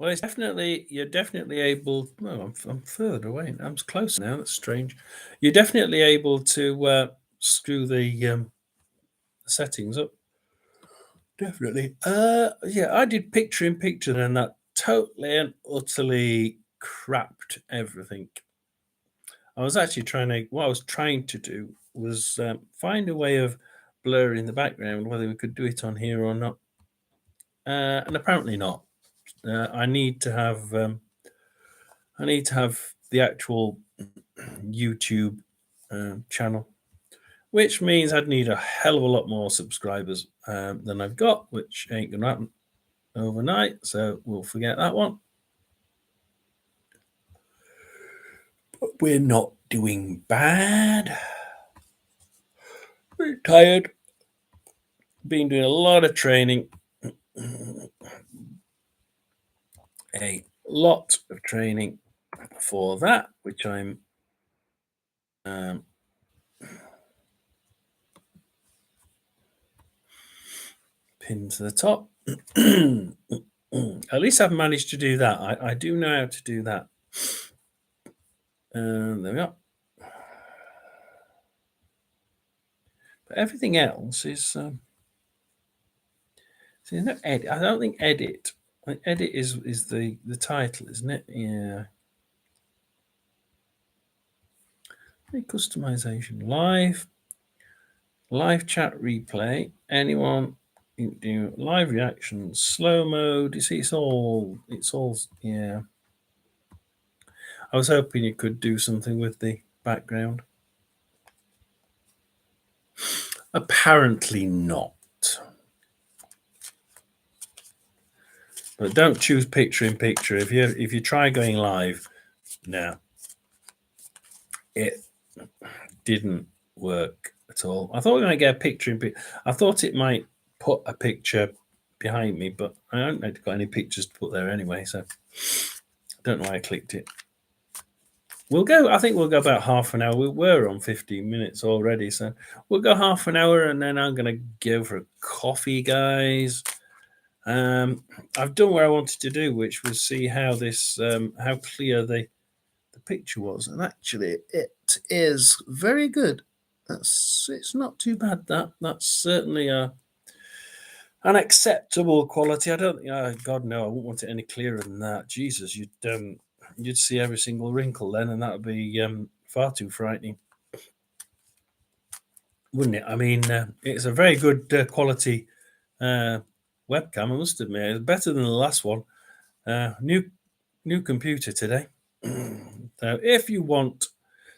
Well, you're definitely able. No, I'm further away. I'm close now. That's strange. You're definitely able to screw the settings up. Definitely. Yeah, I did picture in picture, and that totally and utterly crapped everything. I was actually what I was trying to do was find a way of blurring the background, whether we could do it on here or not. And apparently not. I need to have the actual YouTube channel, which means I'd need a hell of a lot more subscribers than I've got, which ain't gonna happen overnight. So we'll forget that one. But we're not doing bad. We're tired. Been doing a lot of training. A lot of training for that, which I'm pinned to the top. At least I've managed to do that. I do know how to do that. There we go. But everything else is. See, no edit. I don't think edit. Edit is the title, isn't it? Yeah. Customization live chat replay. Anyone do live reactions, slow mode. You see, it's all yeah. I was hoping you could do something with the background. Apparently not. But don't choose picture in picture. If you try going live, no, it didn't work at all. I thought we might get a picture in picture. I thought it might put a picture behind me, but I haven't got any pictures to put there anyway, so I don't know why I clicked it. I think we'll go about half an hour. We were on 15 minutes already, so we'll go half an hour, and then I'm going to go for a coffee, guys. I've done what I wanted to do, which was see how this how clear the picture was, and actually it is very good. It's not too bad. That's certainly an acceptable quality. I don't think. Oh, God, no, I wouldn't want it any clearer than that. Jesus, you'd see every single wrinkle then, and that would be far too frightening, wouldn't it? I mean, it's a very good quality webcam. I must admit, it's better than the last one. New computer today. So if you want,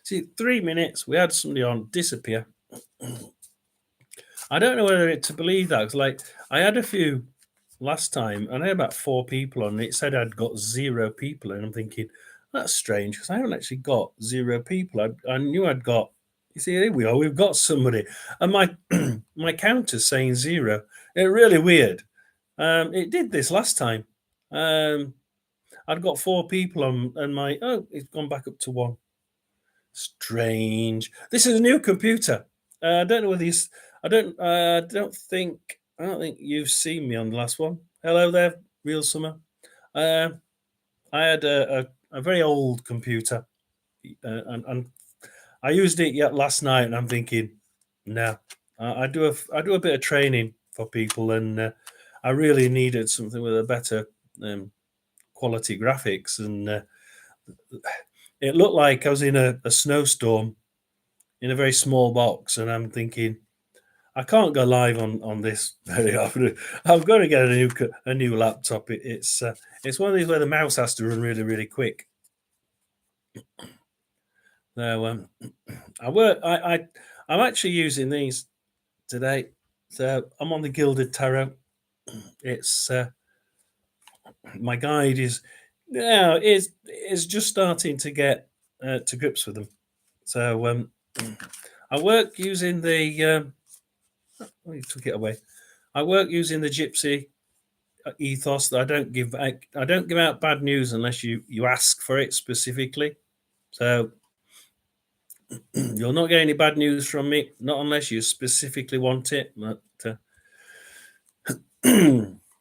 see, 3 minutes, we had somebody on disappear. I don't know whether to believe that, because like I had a few last time, and I had about 4 people on. And it said I'd got 0 people, and I'm thinking that's strange because I haven't actually got 0 people. I knew I'd got. You see, here we are. We've got somebody, and my my counter's saying 0. It's really weird. It did this last time. I'd got 4 people on, and it's gone back up to 1. Strange. This is a new computer. I don't know whether I don't think you've seen me on the last one. Hello there, Real Summer. I had a very old computer, and I used it yet last night, and I'm thinking, no, I do a bit of training for people, and I really needed something with a better quality graphics, and it looked like I was in a snowstorm in a very small box, and I'm thinking, I can't go live on this very often. I've got to get a new laptop. It's one of these where the mouse has to run really, really quick. So I'm actually using these today. So I'm on the Gilded Tarot. It's my guide is just starting to get to grips with them. So I work using the. You took it away. I work using the Gypsy ethos that I don't give out bad news unless you ask for it specifically. So you'll not get any bad news from me, not unless you specifically want it. But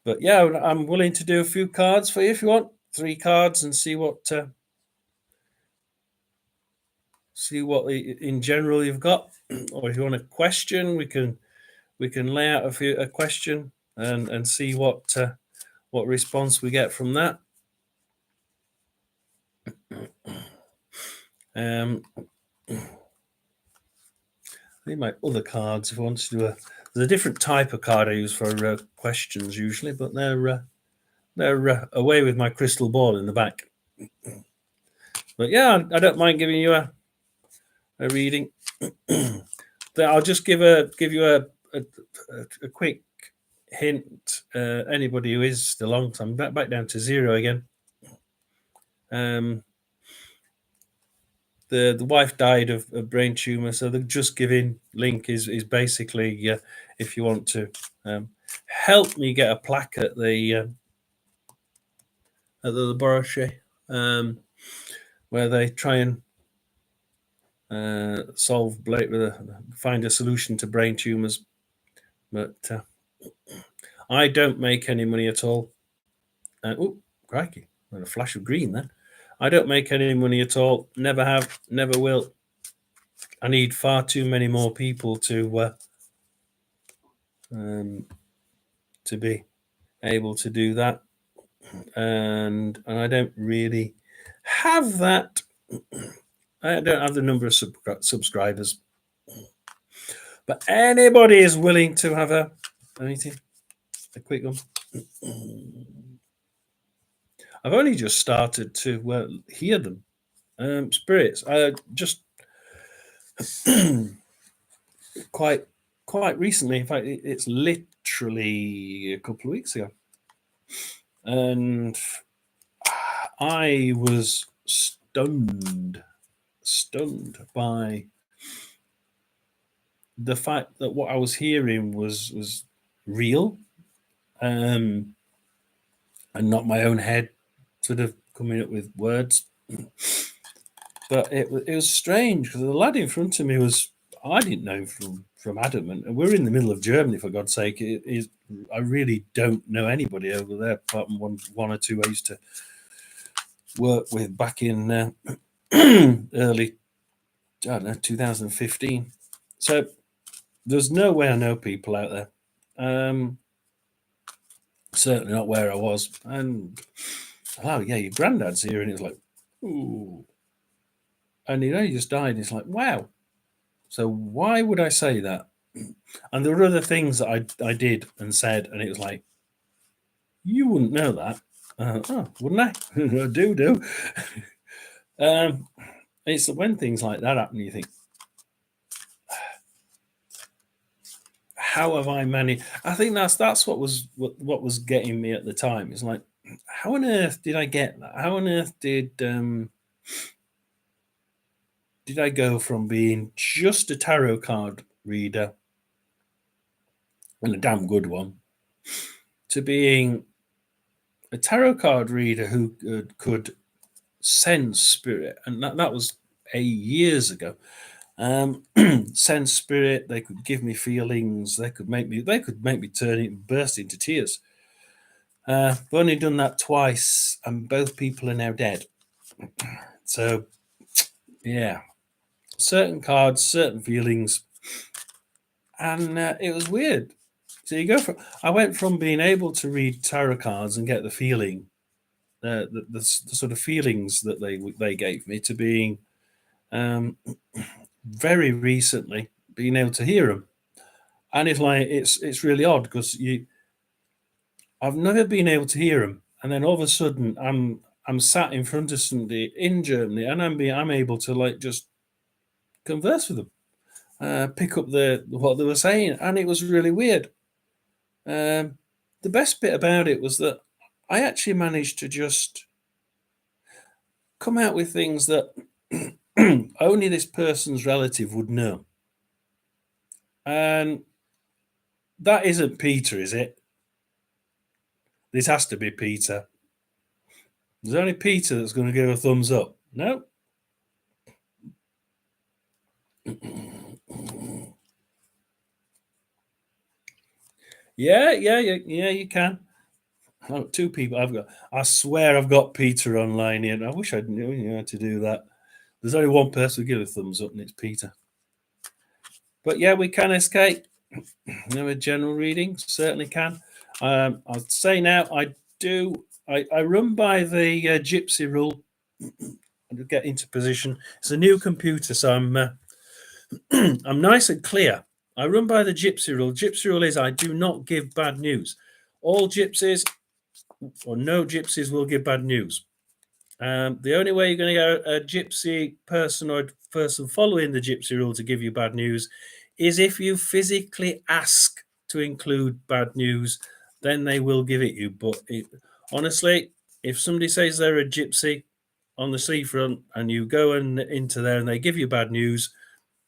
But yeah, I'm willing to do a few cards for you if you want. 3 cards and see what in general you've got. Or if you want a question, we can lay out a question and see what response we get from that. I need my other cards if I want to do there's a different type of card I use for questions usually, but they're away with my crystal ball in the back. But yeah, I don't mind giving you a reading. I'll just give you a quick hint. Anybody who is still on, so I'm back down to 0 again. The wife died of a brain tumor, so the Just Giving link is basically if you want to help me get a plaque at the laboratory where they try and find a solution to brain tumors. But I don't make any money at all. Oh, crikey! A flash of green then. I don't make any money at all. Never have. Never will. I need far too many more people to be able to do that, and I don't really have that. I don't have the number of subscribers, but anybody is willing to have a meeting. A quick one. I've only just started to hear them. Spirits. I just quite recently. In fact, it's literally a couple of weeks ago, and I was stunned by the fact that what I was hearing was real, and not my own head sort of coming up with words. But it was strange because the lad in front of me I didn't know from Adam, and we're in the middle of Germany, for God's sake. I really don't know anybody over there apart from one or two I used to work with back in early, I don't know, 2015. So there's no way I know people out there. Certainly not where I was. And oh yeah, your granddad's here, and it was like, ooh. And he just died. And it's like, wow. So why would I say that? And there were other things that I did and said, and it was like, you wouldn't know that. Wouldn't I? I do. It's when things like that happen, you think, how have I managed? I think that's what was getting me at the time. It's like, how on earth did I get that? How on earth did I go from being just a tarot card reader, and a damn good one, to being a tarot card reader who could sense spirit? And that was years ago. Sense spirit. They could give me feelings. They could make me burst into tears. I've only done that twice, and both people are now dead. So, yeah, certain cards, certain feelings, and it was weird. So I went from being able to read tarot cards and get the feeling, the sort of feelings that they gave me, to being very recently being able to hear them. And it's like it's really odd because I've never been able to hear them, and then all of a sudden I'm sat in front of somebody in Germany, and I'm able to like just converse with them, pick up what they were saying, and it was really weird. The best bit about it was that I actually managed to just come out with things that only this person's relative would know, and that isn't Peter, is it? This has to be Peter. There's only Peter that's going to give a thumbs up. No. Yeah, you can. Oh, two people. I swear I've got Peter online here. And I wish I knew how to do that. There's only one person who give a thumbs up, and it's Peter. But yeah, we can escape. A general reading certainly can. I'll say now, I do. I run by the Gypsy rule to get into position. It's a new computer, so I'm nice and clear. I run by the Gypsy rule. Gypsy rule is I do not give bad news. All gypsies or no gypsies will give bad news. The only way you're going to get a gypsy person or person following the gypsy rule to give you bad news is if you physically ask to include bad news, then they will give it you. But honestly, if somebody says they're a gypsy on the seafront and you go into there and they give you bad news,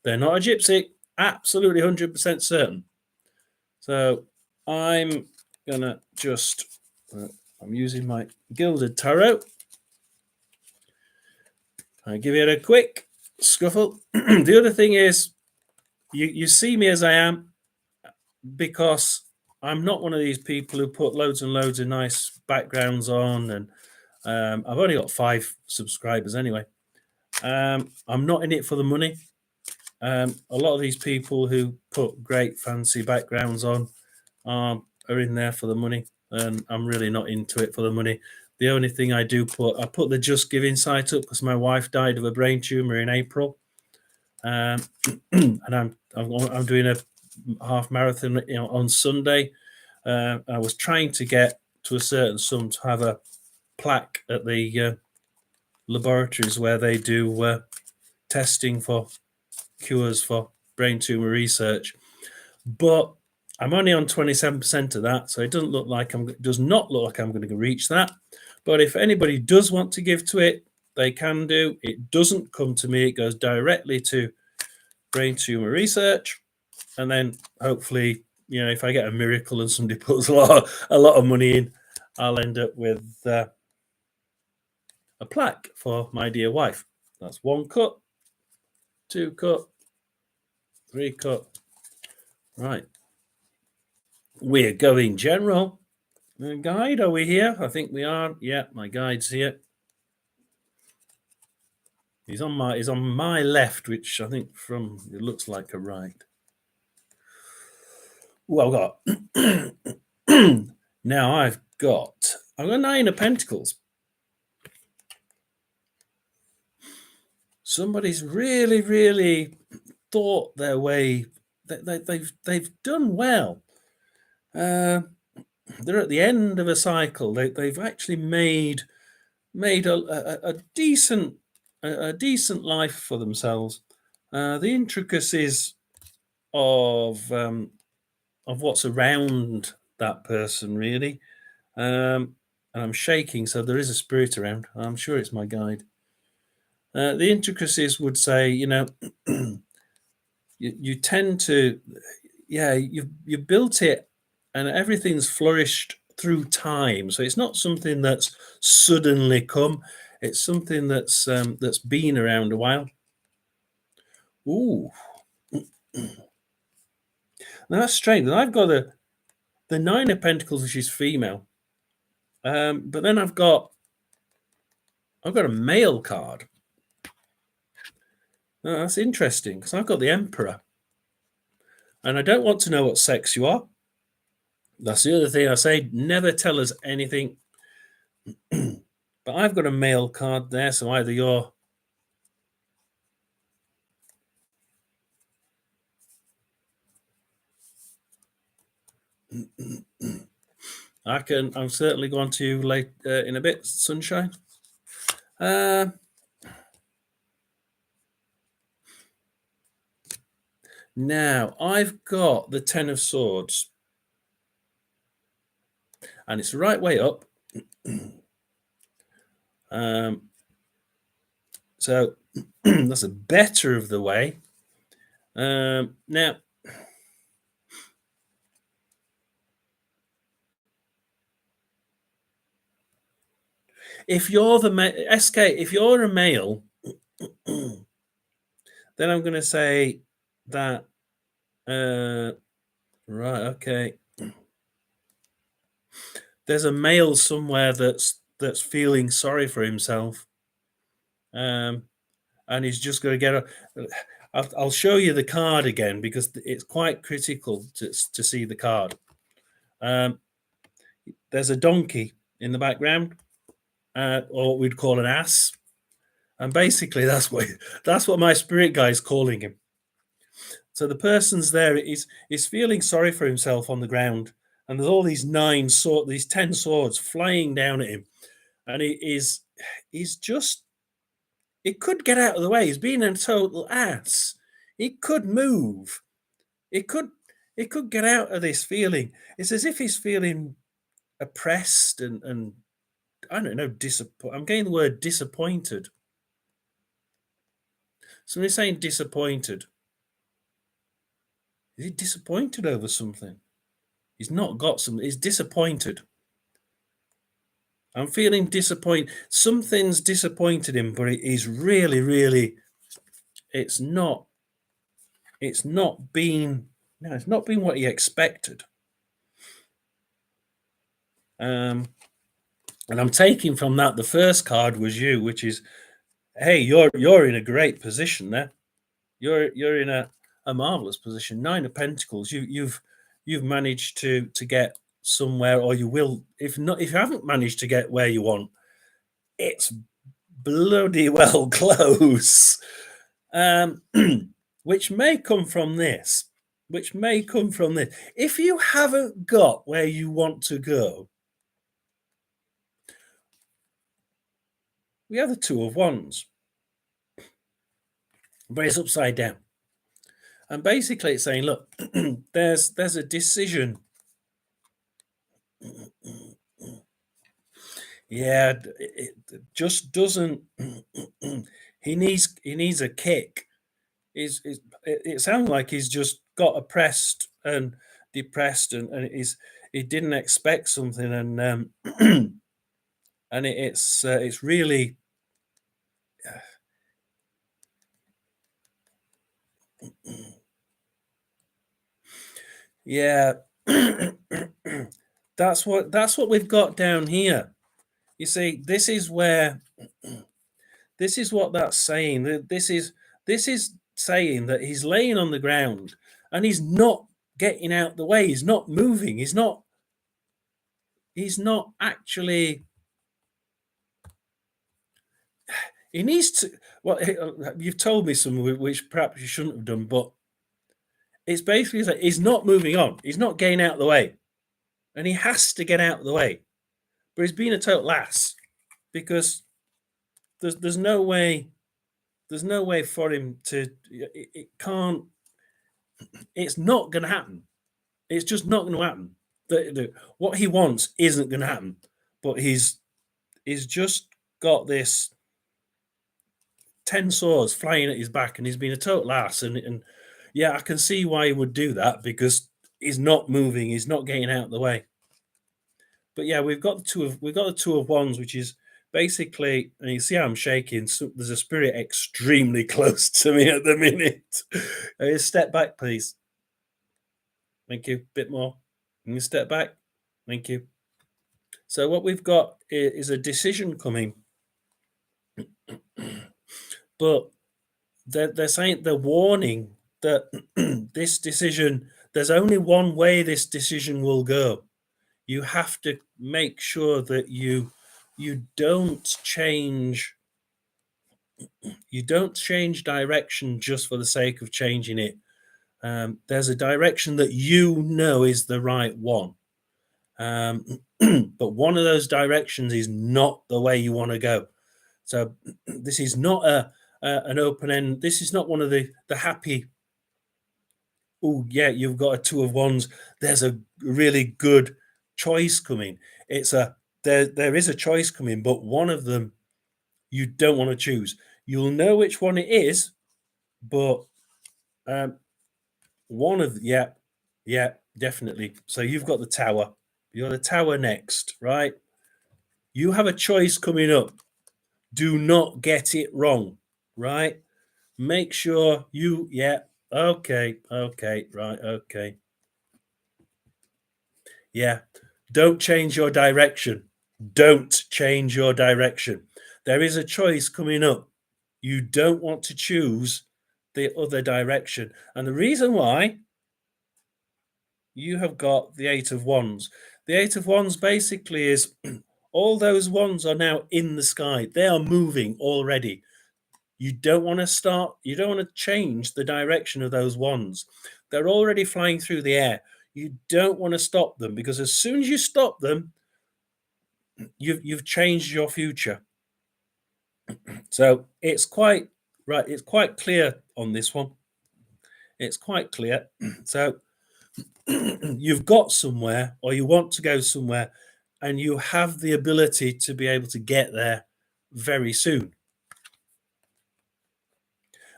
they're not a gypsy. Absolutely 100% certain. So I'm going to just, I'm using my Gilded Tarot. I give it a quick scuffle. The other thing is, you see me as I am because I'm not one of these people who put loads and loads of nice backgrounds on, and I've only got 5 subscribers anyway. I'm not in it for the money. A lot of these people who put great fancy backgrounds on are in there for the money, and I'm really not into it for the money. The only thing I put the Just Giving site up because my wife died of a brain tumor in April, and I'm doing a half marathon, on Sunday. I was trying to get to a certain sum to have a plaque at the laboratories where they do testing for cures for brain tumor research, but I'm only on 27% of that, so it does not look like I'm going to reach that. But if anybody does want to give to it, they can do. It doesn't come to me; it goes directly to brain tumor research, and then hopefully, if I get a miracle and somebody puts a lot of money in, I'll end up with a plaque for my dear wife. That's 1 cut, 2 cut, 3 cut. Right. We're going general. Guide, are we here? I think we are. Yeah, my guide's here. He's on my left, which I think it looks like a right. Well, now I've got 9 of Pentacles. Somebody's really, really thought their way. They've done well. They're at the end of a cycle. They've actually made a decent life for themselves. The intricacies of what's around that person, really. And I'm shaking, so there is a spirit around. I'm sure it's my guide. The intricacies would say, you tend to, you've built it, and everything's flourished through time. So it's not something that's suddenly come. It's something that's been around a while. Ooh, now that's strange. And I've got the 9 of Pentacles, which is female, but then I've got a male card. Oh, that's interesting because I've got the Emperor, and I don't want to know what sex you are. That's the other thing I say. Never tell us anything. But I've got a male card there, so either you're I'm certainly going to late in a bit, sunshine. Now I've got the 10 of Swords, and it's the right way up. So that's a better of the way. Now, if you're if you're a male, then I'm going to say that. Right, okay. there's a male somewhere that's feeling sorry for himself, um, and he's just going to get a. I'll show you the card again because it's quite critical to see the card. Um, there's a donkey in the background, or what we'd call an ass, and basically that's what my spirit guy is calling him. So the person's there is feeling sorry for himself on the ground, and there's all these 10 swords flying down at him, and he's just he could get out of the way. He's being a total ass. He could move. It could it could get out of this feeling. It's as if he's feeling oppressed and I don't know, I'm getting the word disappointed. Somebody's saying disappointed. Is he disappointed over something? He's not got some. He's disappointed. I'm feeling disappointed. Something's disappointed him, but he's really, really. It's not. It's not been. No, it's not been what he expected. And I'm taking from that the first card was you, which is, hey, you're in a great position there. You're in a marvelous position. 9 of Pentacles. You've managed to get somewhere, or you will. If you haven't managed to get where you want, it's bloody well close. Which may come from this. If you haven't got where you want to go, we have the 2 of Wands, but it's upside down. And basically it's saying, look, there's a decision. Yeah, it just doesn't. he needs a kick. It sounds like he's just got oppressed and depressed, and he didn't expect something, and and it's really. Yeah, that's what we've got down here. You see, this is what that's saying. This is saying that he's laying on the ground and he's not getting out the way. He's not moving. He's not actually. He needs to. Well, you've told me some which perhaps you shouldn't have done, but it's basically like he's not moving on. He's not getting out of the way, and he has to get out of the way. But he's being a total ass because there's no way for him to. It can't. It's not going to happen. It's just not going to happen. What he wants isn't going to happen. But he's just got this 10 swords flying at his back, and he's been a total ass. And yeah, I can see why he would do that because he's not moving. He's not getting out of the way. But yeah, we've got the 2 of Wands, which is basically, and you see how I'm shaking. So there's a spirit extremely close to me at the minute. Step back, please. Thank you. Bit more. Can you step back? Thank you. So what we've got is a decision coming, but they're saying, they're warning that this decision, there's only one way this decision will go. You have to make sure that you don't change direction just for the sake of changing it. There's a direction that you know is the right one, but one of those directions is not the way you want to go. So this is not an open end. This is not one of the happy. Oh yeah, you've got a 2 of Wands. There's a really good choice coming. There is a choice coming, but one of them you don't want to choose. You'll know which one it is, but one of yeah, definitely. So you've got the Tower. You're the Tower next, right? You have a choice coming up. Do not get it wrong, right? Make sure you okay, right, okay. Yeah. Don't change your direction. Don't change your direction. There is a choice coming up. You don't want to choose the other direction. And the reason why, you have got the Eight of Wands. The Eight of Wands basically is all those wands are now in the sky. They are moving already. You don't want to start, you don't want to change the direction of those wands. They're already flying through the air. You don't want to stop them, because as soon as you stop them, you've changed your future. So it's quite right. It's quite clear on this one. It's quite clear. So you've got somewhere, or you want to go somewhere, and you have the ability to be able to get there very soon.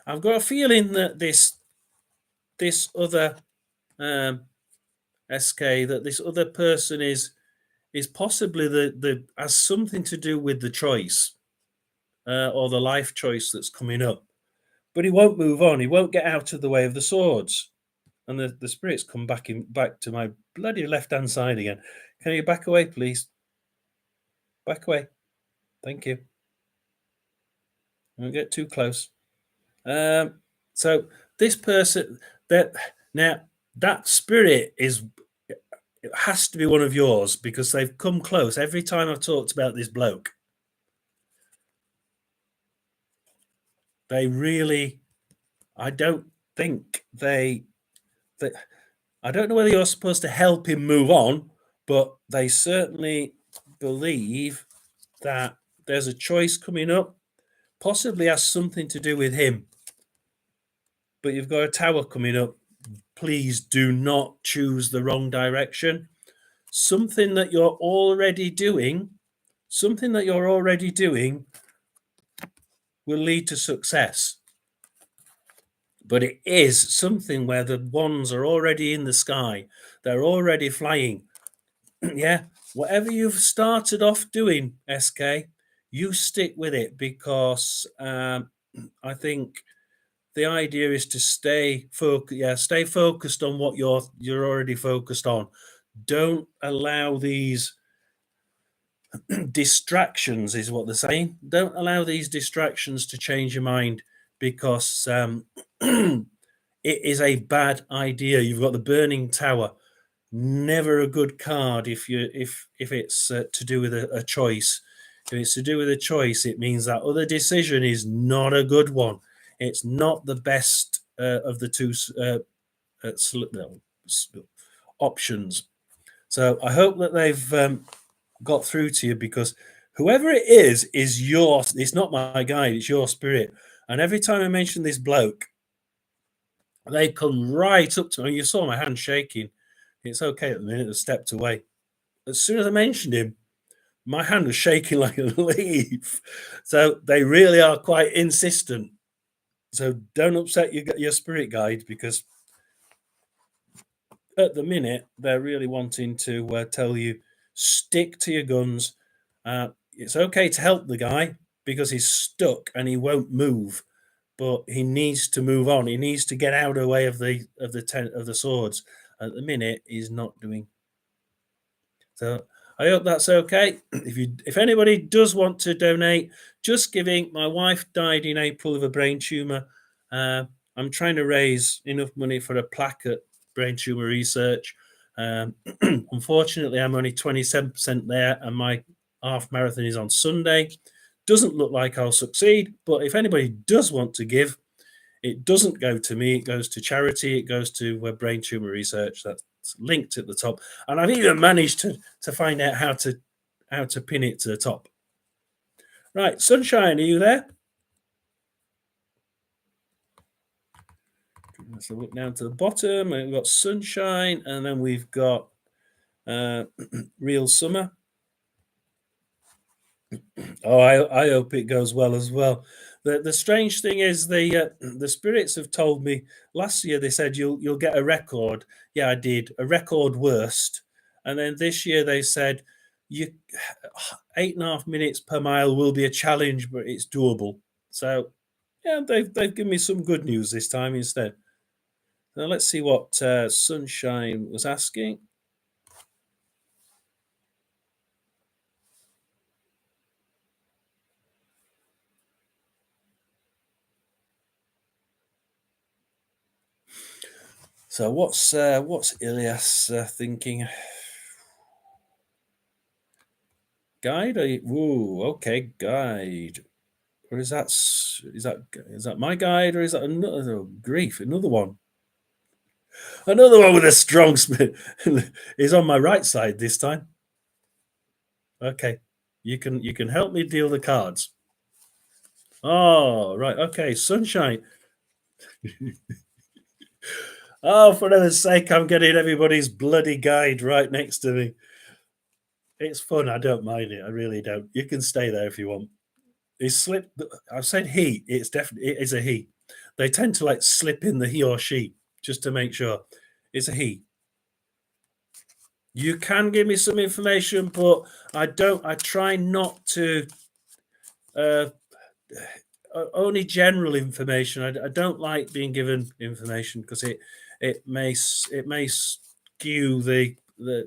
I've got a feeling that this other SK, that this other person is possibly the has something to do with the choice, or the life choice that's coming up. But he won't move on. He won't get out of the way of the swords. And the spirits come back to my bloody left-hand side again. Can you back away, please? Back away. Thank you. Don't get too close. So this person, that spirit is, it has to be one of yours, because they've come close every time I've talked about this bloke. They really, I don't think I don't know whether you're supposed to help him move on, but they certainly believe that there's a choice coming up, possibly has something to do with him. But you've got a tower coming up. Please do not choose the wrong direction. Something that you're already doing will lead to success. But it is something where the wands are already in the sky. They're already flying. Yeah, whatever you've started off doing, SK, you stick with it, because I think the idea is to stay focused on what you're already focused on. Don't allow these distractions, is what they're saying. Don't allow these distractions to change your mind, because it is a bad idea. You've got the Burning Tower. Never a good card if it's to do with a choice. If it's to do with a choice, it means that other decision is not a good one. It's not the best of the two options. So I hope that they've got through to you, because whoever it is yours. It's not my guide, it's your spirit. And every time I mention this bloke, they come right up to me. You saw my hand shaking. It's okay at the minute, I stepped away. As soon as I mentioned him, my hand was shaking like a leaf. So they really are quite insistent. So don't upset your spirit guide, because at the minute they're really wanting to tell you, stick to your guns. It's okay to help the guy, because he's stuck and he won't move, but he needs to move on. He needs to get out of the way of the swords. At the minute, he's not doing. So I hope that's okay. If anybody does want to donate, Just Giving. My wife died in April of a brain tumor. I'm trying to raise enough money for a plaque at Brain Tumor Research. Unfortunately, I'm only 27% there, and my half marathon is on Sunday. Doesn't look like I'll succeed, but if anybody does want to give, it doesn't go to me. It goes to charity. It goes to Brain Tumor Research. That's linked at the top. And I've even managed to find out how to pin it to the top. Right, Sunshine, are you there? Let's look down to the bottom. We've got Sunshine, and then we've got Real Summer. Oh, I hope it goes well as well. The strange thing is the spirits have told me last year. They said you'll get a record. Yeah, I did a record worst, and then this year they said you 8.5 minutes per mile will be a challenge, but it's doable. So yeah, they've given me some good news this time instead. Now let's see what Sunshine was asking. So what's Ilias thinking? Guide? Ooh, okay, guide. Or is that my guide, or is that another grief? Another one. Another one with a strong spin. Is on my right side this time. Okay. You can help me deal the cards. Oh, right. Okay. Sunshine. Oh, for heaven's sake, I'm getting everybody's bloody guide right next to me. It's fun. I don't mind it. I really don't. You can stay there if you want. He slipped. I've said he. It is a he. They tend to like slip in the he or she just to make sure. It's a he. You can give me some information, but I don't. I try not to. Uh, Only general information. I don't like being given information because it may skew the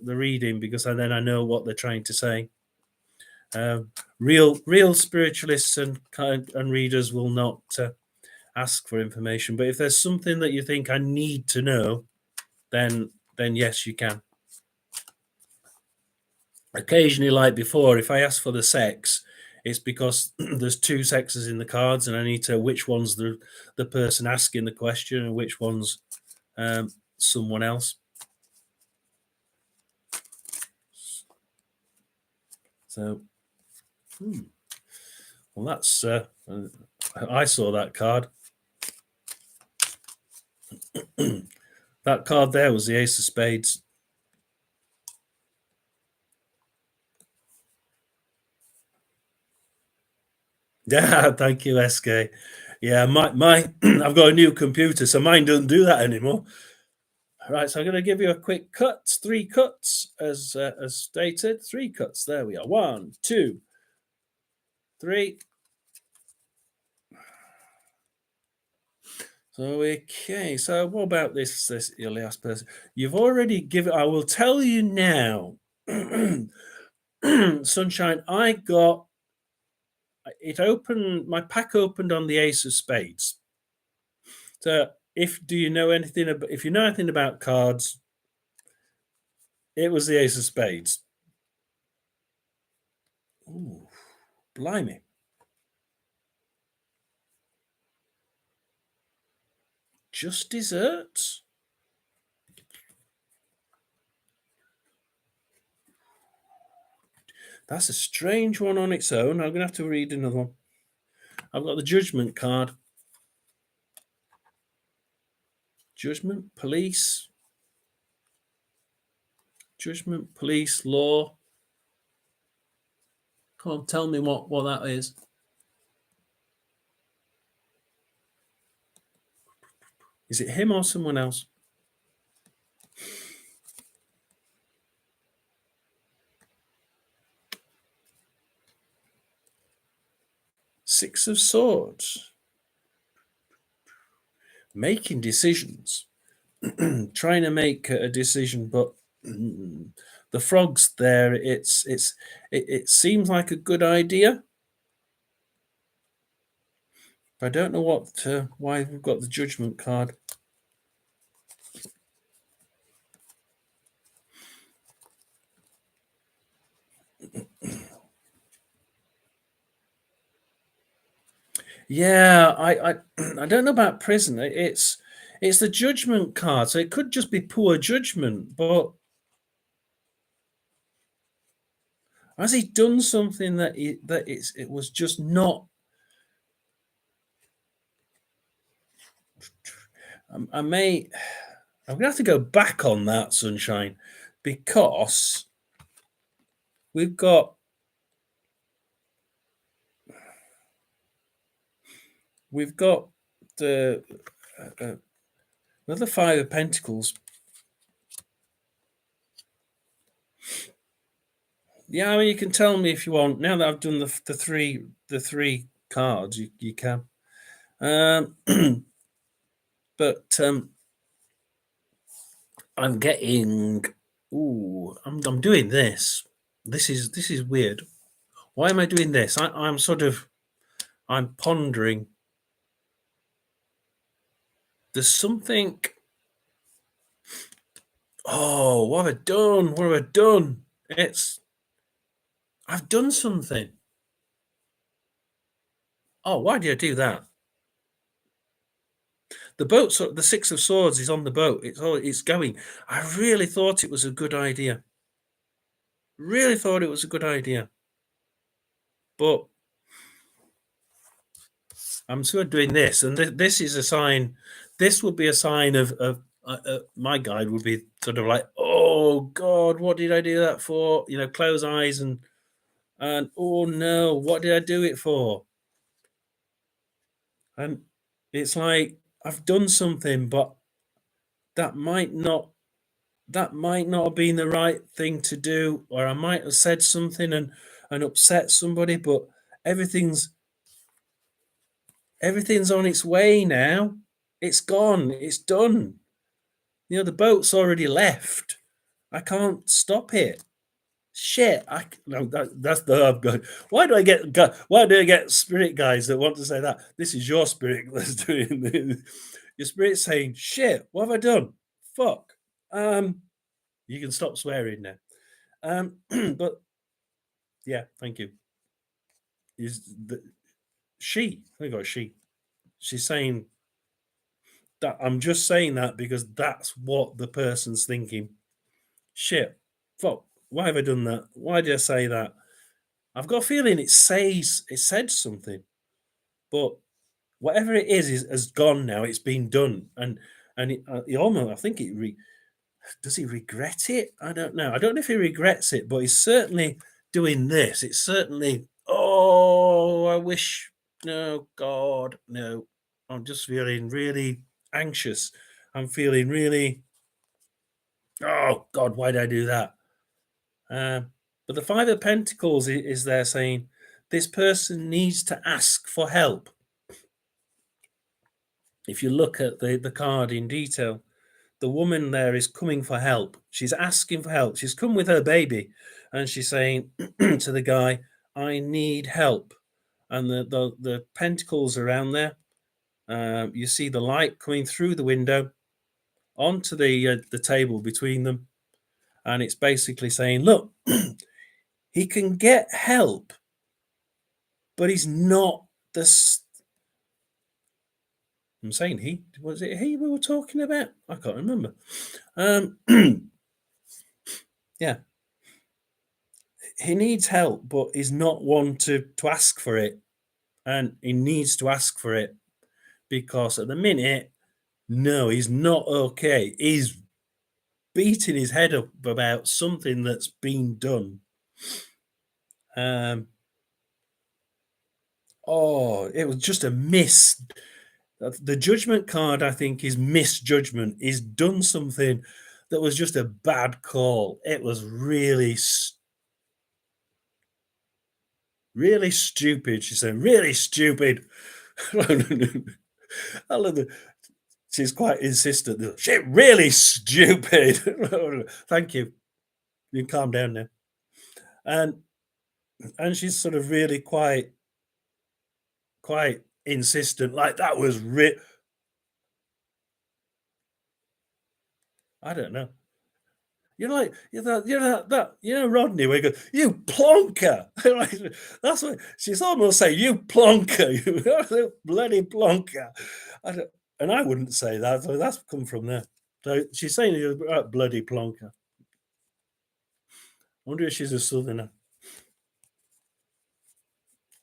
reading, because then I know what they're trying to say. Real spiritualists and readers will not ask for information, but if there's something that you think I need to know, then yes, you can. Occasionally, like before, if I ask for the sex, it's because there's two sexes in the cards, and I need to which one's the person asking the question and which one's someone else. So, well, that's I saw that card. That card there was the Ace of Spades. Yeah, thank you, SK. Yeah, my I've got a new computer, so mine doesn't do that anymore. All right, so I'm going to give you a quick cut, 3 cuts as stated. 3 cuts. There we are. 1, 2, 3. So okay. So what about this Ilias person? You've already given. I will tell you now, Sunshine. I got it open. My pack opened on the Ace of Spades. So if you know anything about cards, it was the Ace of Spades. Ooh, blimey. Just desserts? That's a strange one on its own. I'm going to have to read another one. I've got the Judgment card. Judgment, police. Judgment, police, law. Come on, tell me what that is. Is it him or someone else? Six of Swords. Making decisions. Trying to make a decision, but the frog's there. It seems like a good idea. I don't know why we've got the Judgment card. Yeah, I don't know about prison. It's the Judgment card, so it could just be poor judgment. But has he done something that it was just not? I'm gonna have to go back on that, Sunshine, because we've got the another Five of Pentacles. Yeah, I mean, you can tell me if you want. Now that I've done the three cards, you can. But I'm getting. Ooh, I'm doing this. This is weird. Why am I doing this? I'm pondering. There's something. Oh, what have I done? What have I done? I've done something. Oh, why did I do that? The 6 of swords is on the boat. It's going. I really thought it was a good idea. Really thought it was a good idea. But I'm sort of doing this, and this is a sign. This would be a sign of my guide would be sort of like, oh God, what did I do that for? You know, close eyes and oh no, what did I do it for? And it's like I've done something, but that might not that might not have been the right thing to do, or I might have said something and upset somebody, but everything's everything's on its way now. It's gone. It's done. You know, the boat's already left. I can't stop it. Shit. No, that's the I've got. Why do I get spirit guys that want to say that? This is your spirit that's doing this. Your spirit's saying, shit, what have I done? Fuck. You can stop swearing now. But yeah, thank you. Is the she? I got she. She's saying that I'm just saying that because that's what the person's thinking. Shit, fuck, why have I done that? Why did I say that? I've got a feeling it said something, but whatever it is has gone now. It's been done, and he almost I think does he regret it? I don't know. I don't know if he regrets it, but he's certainly doing this. It's certainly oh, I wish no God no. I'm just feeling really anxious. I'm feeling really oh God, why did I do that? Um, but the Five of Pentacles is there saying this person needs to ask for help. If you look at the card in detail, the woman there is coming for help. She's asking for help. She's come with her baby and she's saying to the guy, I need help. And the pentacles around there, you see the light coming through the window onto the table between them. And it's basically saying, look, he can get help, but he's not the. I'm saying he was it he we were talking about? I can't remember. Um, yeah, he needs help, but he's not one to ask for it, and he needs to ask for it because at the minute, no, he's not okay. He's beating his head up about something that's been done. Um, oh, it was just a miss. The judgment card, I think, is misjudgment. He's done something that was just a bad call. It was really stupid. She said, really stupid. I love the, she's quite insistent. Shit, really stupid. Thank you. You can calm down now. And she's sort of really quite insistent. Like that was I don't know. You know Rodney where he goes, "You plonker!" Like, that's what she's almost saying, "You plonker, you bloody plonker." I don't, and I wouldn't say that. So that's come from there. So she's saying you're a bloody plonker. I wonder if she's a southerner.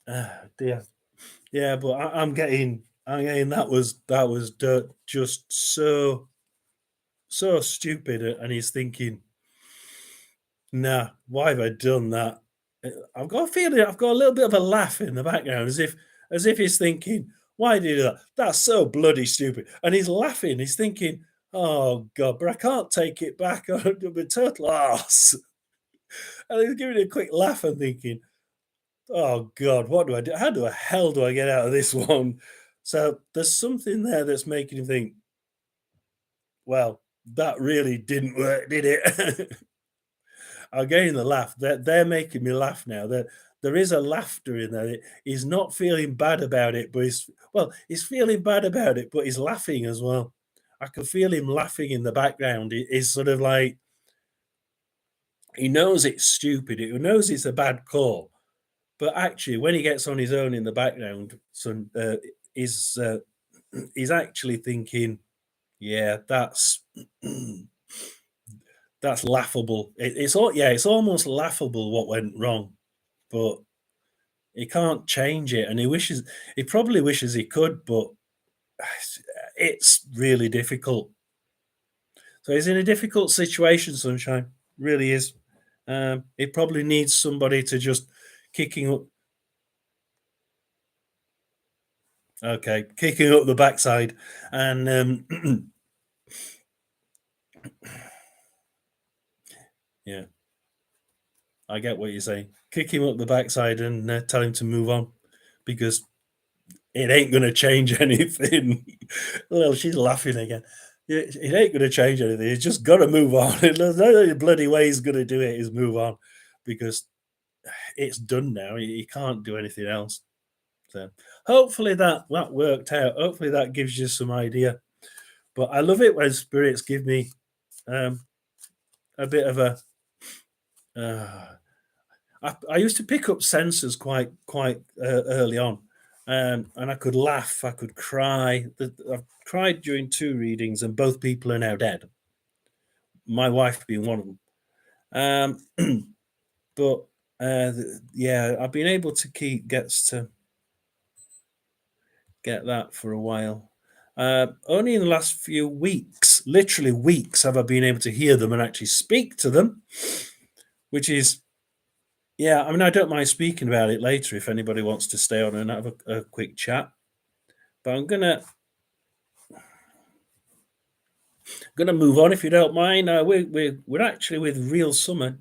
Ah, dear. Yeah, but I'm getting that was dirt, just so stupid. And he's thinking, nah, why have I done that? I've got a feeling I've got a little bit of a laugh in the background, as if he's thinking, why did you do that? That's so bloody stupid. And he's laughing, he's thinking, oh god, but I can't take it back. I'm a total arse. And he's giving a quick laugh and thinking, oh god, what do I do? How the hell do I get out of this one? So there's something there that's making him think, well, that really didn't work, did it? I'm getting the laugh. They're making me laugh now. There is a laughter in there. He's not feeling bad about it, but he's feeling bad about it, but he's laughing as well. I can feel him laughing in the background. He's sort of like, he knows it's stupid. He knows it's a bad call. But actually, when he gets on his own in the background, is he's actually thinking, yeah, that's laughable. It's almost laughable what went wrong, but he can't change it, and he probably wishes he could, but it's really difficult. So he's in a difficult situation, Sunshine. Really is. He probably needs somebody to just kicking up. Okay, kicking up the backside, and yeah, I get what you're saying. Kick him up the backside and tell him to move on, because it ain't going to change anything. Well, she's laughing again. It ain't going to change anything. He's just got to move on. There's no other bloody way he's going to do it is move on, because it's done now. He can't do anything else. So hopefully that worked out. Hopefully that gives you some idea. But I love it when spirits give me a bit of a. I used to pick up senses quite early on, and I could laugh, I could cry. I've cried during 2 readings, and both people are now dead. My wife being one of them. But yeah, I've been able to get that for a while. Only in the last few weeks, literally weeks, have I been able to hear them and actually speak to them, which is, yeah, I mean, I don't mind speaking about it later if anybody wants to stay on and have a quick chat. But I'm gonna move on if you don't mind. We're actually with Real Summer.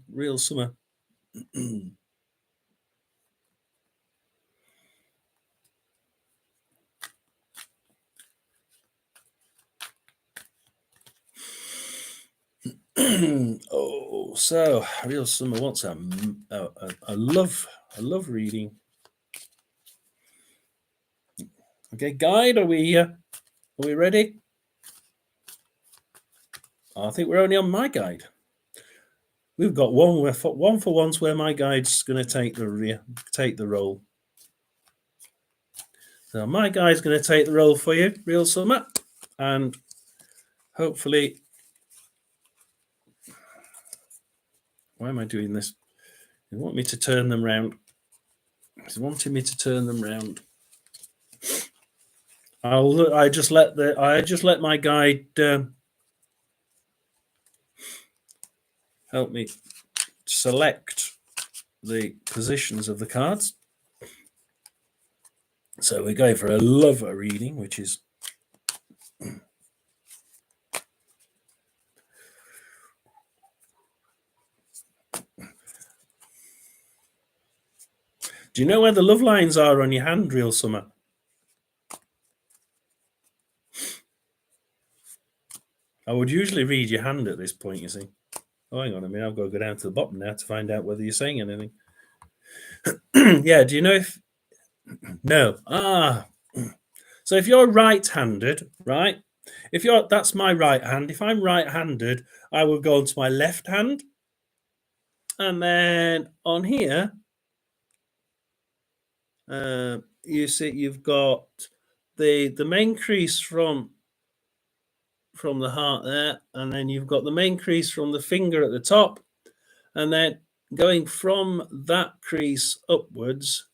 Oh, so Real Summer wants a love reading. Okay, guide, are we ready? I think we're only on my guide. We've got one for once where my guide's going to take the role. So my guide's going to take the role for you, Real Summer, and hopefully. Why am I doing this? They want me to turn them round. He's wanting me to turn them round. I just let my guide help me select the positions of the cards. So we're going for a lover reading, which is do you know where the love lines are on your hand, Real Summer? I would usually read your hand at this point, you see. Oh, hang on a minute, I've got to go down to the bottom now to find out whether you're saying anything. Yeah, do you know if... No. So if you're right-handed, right? That's my right hand. If I'm right-handed, I will go onto my left hand. And then on here, you see you've got the main crease from the heart there, and then you've got the main crease from the finger at the top, and then going from that crease upwards,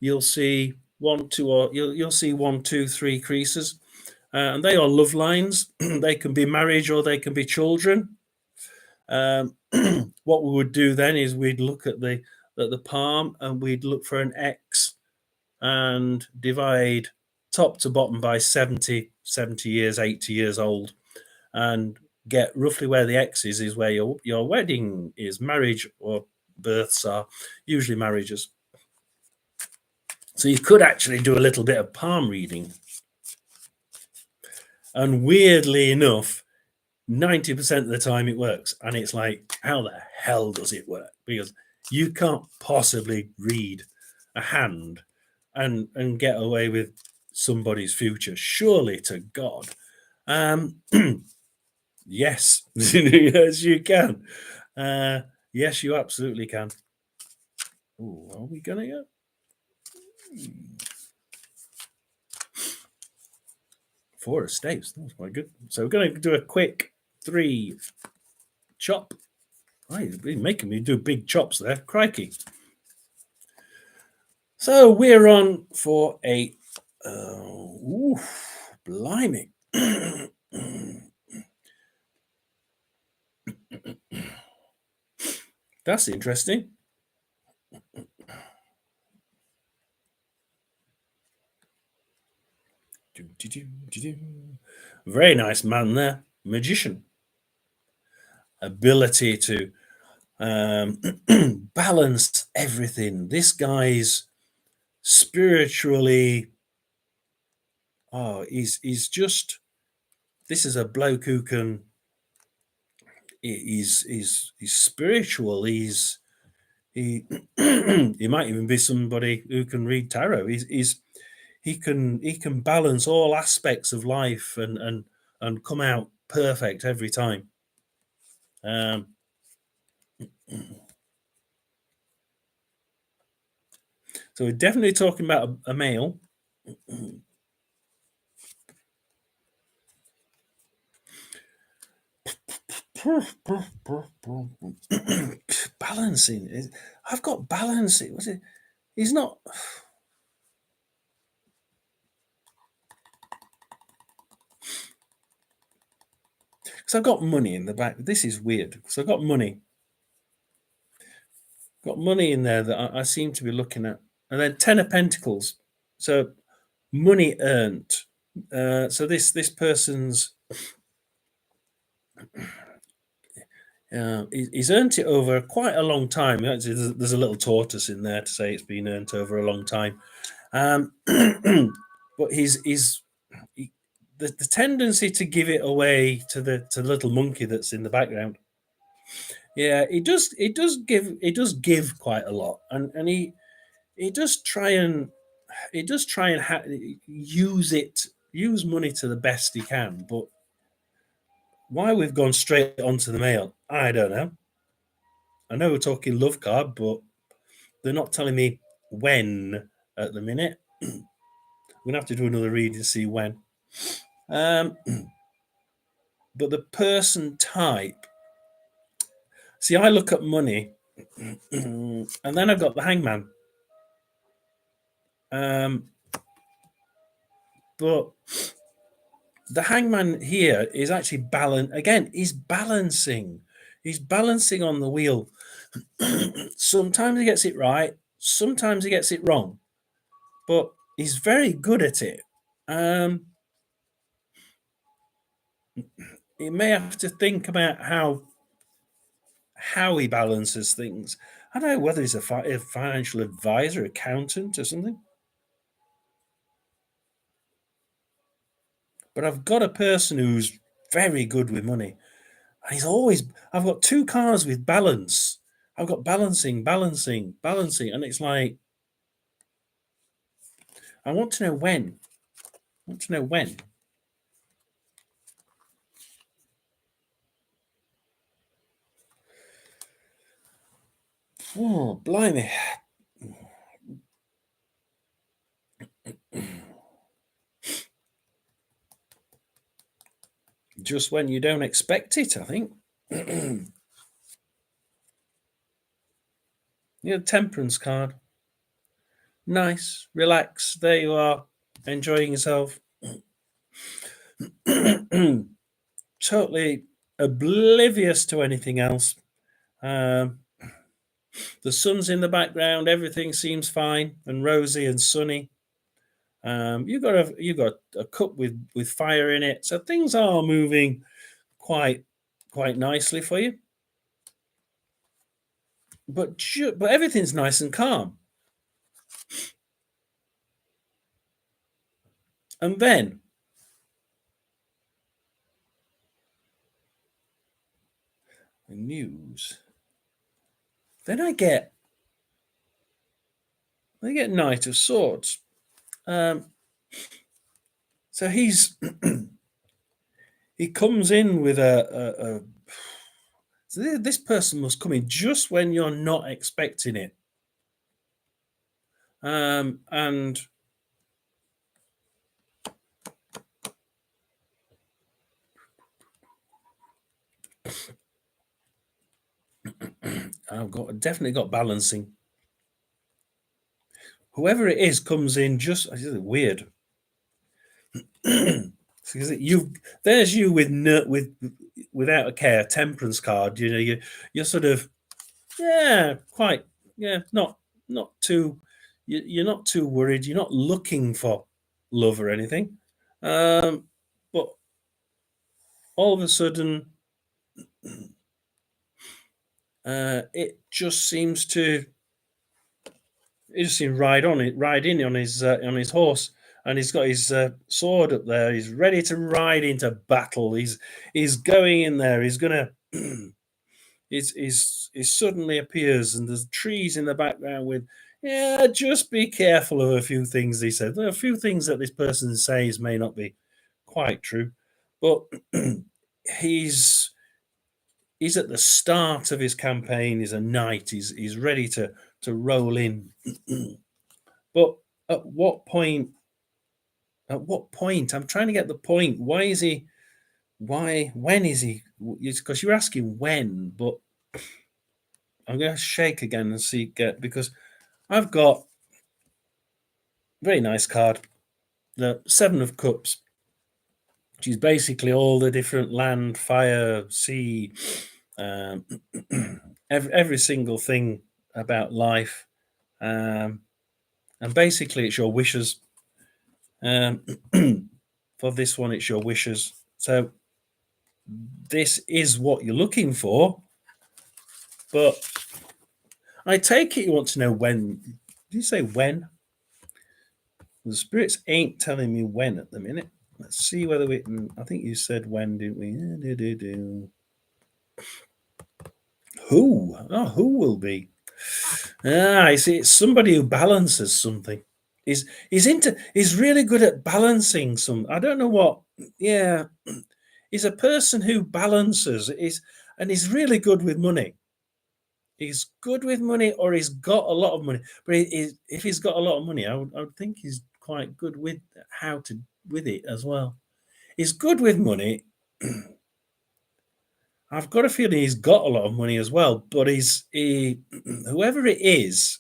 you'll see you'll see 1, 2, 3 creases, and they are love lines. They can be marriage or they can be children. What we would do then is we'd look at the palm, and we'd look for an X and divide top to bottom by 70 years, 80 years old, and get roughly where the X is where your wedding is. Marriage or births are usually marriages. So you could actually do a little bit of palm reading. And weirdly enough, 90% of the time it works. And it's like, how the hell does it work? Because you can't possibly read a hand and get away with somebody's future. Surely to God. Um, yes, yes, you can. Yes, you absolutely can. Ooh, are we gonna go? Four estates. That's quite good. So we're going to do a quick three chop. Oh, you've been making me do big chops there. Crikey. So we're on for a. Ooh, blimey. That's interesting. Very nice man there. Magician. Ability to balance everything. This guy's spiritually. Oh, he's just. This is a bloke who can. He's spiritual. He he might even be somebody who can read tarot. He can balance all aspects of life and come out perfect every time. Um, so we're definitely talking about a male. Balancing. I've got balancing. What's it? He's not. Because I've got money in the back. This is weird. Because I've got money in there that I seem to be looking at, and then Ten of Pentacles. So money earned. So this person's he's earned it over quite a long time. Actually, there's a little tortoise in there to say it's been earned over a long time. But the tendency to give it away to the little monkey that's in the background. Yeah, it does give quite a lot, and he does try and use money to the best he can. But why we've gone straight onto the male, I don't know. I know we're talking love card, but they're not telling me when at the minute. We're gonna have to do another read to see when. Um, but the person type. See, I look at money, and then I've got the hangman. Um, but the hangman here is actually balance again. He's balancing. He's balancing on the wheel. Sometimes he gets it right. Sometimes he gets it wrong. But he's very good at it. Um, he may have to think about how he balances things. I don't know whether he's a financial advisor, accountant, or something. But I've got a person who's very good with money. And he's always, I've got two cars with balance. I've got balancing, balancing, balancing. And it's like, I want to know when. I want to know when. Oh, blimey. Just when you don't expect it, I think. Yeah, temperance card. Nice, relax. There you are, enjoying yourself. Totally oblivious to anything else. Um, the sun's in the background. Everything seems fine and rosy and sunny. You got a cup with fire in it, so things are moving quite quite nicely for you. But everything's nice and calm. And then the news. Then I get Knight of Swords. Um, so he's he comes in with a so this person must come in just when you're not expecting it. And I've got definitely got balancing. Whoever it is comes in just it's weird. Because you there's you with without a care temperance card. You know you're sort of yeah quite yeah not too you're not too worried. You're not looking for love or anything. Um, but all of a sudden, it just seems to he just seems ride in on his horse, and he's got his sword up there. He's ready to ride into battle. He's going in there. He's gonna. He suddenly appears, and there's trees in the background with. Yeah, just be careful of a few things. He said there are a few things that this person says may not be quite true, but he's he's at the start of his campaign. He's a knight. He's ready to roll in. But at what point? At what point? I'm trying to get the point. Why is he? Why? When is he? Because you're asking when, but I'm going to shake again and see get because I've got a very nice card, the Seven of Cups, which is basically all the different land, fire, sea, um, every single thing about life, um, and basically it's your wishes. Um, for this one, it's your wishes. So this is what you're looking for, but I take it you want to know when. Did you say when? The spirits ain't telling me when at the minute. Let's see whether we can. I think you said when, didn't we? Who? Oh, who will be? Ah, I see. It's somebody who balances something. He's really good at balancing some. I don't know what. Yeah, he's a person who balances. And he's really good with money. He's good with money, or he's got a lot of money. But if he's got a lot of money, I would think he's quite good with how to with it as well. He's good with money. I've got a feeling he's got a lot of money as well. But whoever it is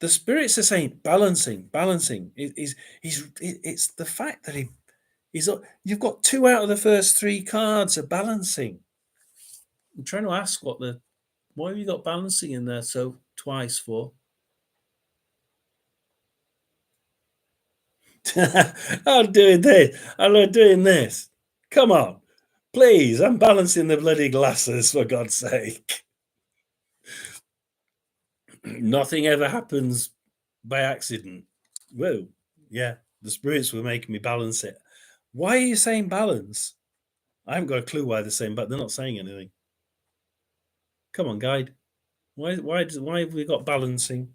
the spirits are saying balancing, balancing. It's the fact that you've got two out of the first three cards are balancing. I'm trying to ask why have you got balancing in there so twice for? I'm doing this. I'm not doing this. Come on. Please, I'm balancing the bloody glasses for God's sake. Nothing ever happens by accident. Whoa. Yeah, the spirits were making me balance it. Why are you saying balance? I haven't got a clue why they're saying, but they're not saying anything. Come on, guide. Why have we got balancing?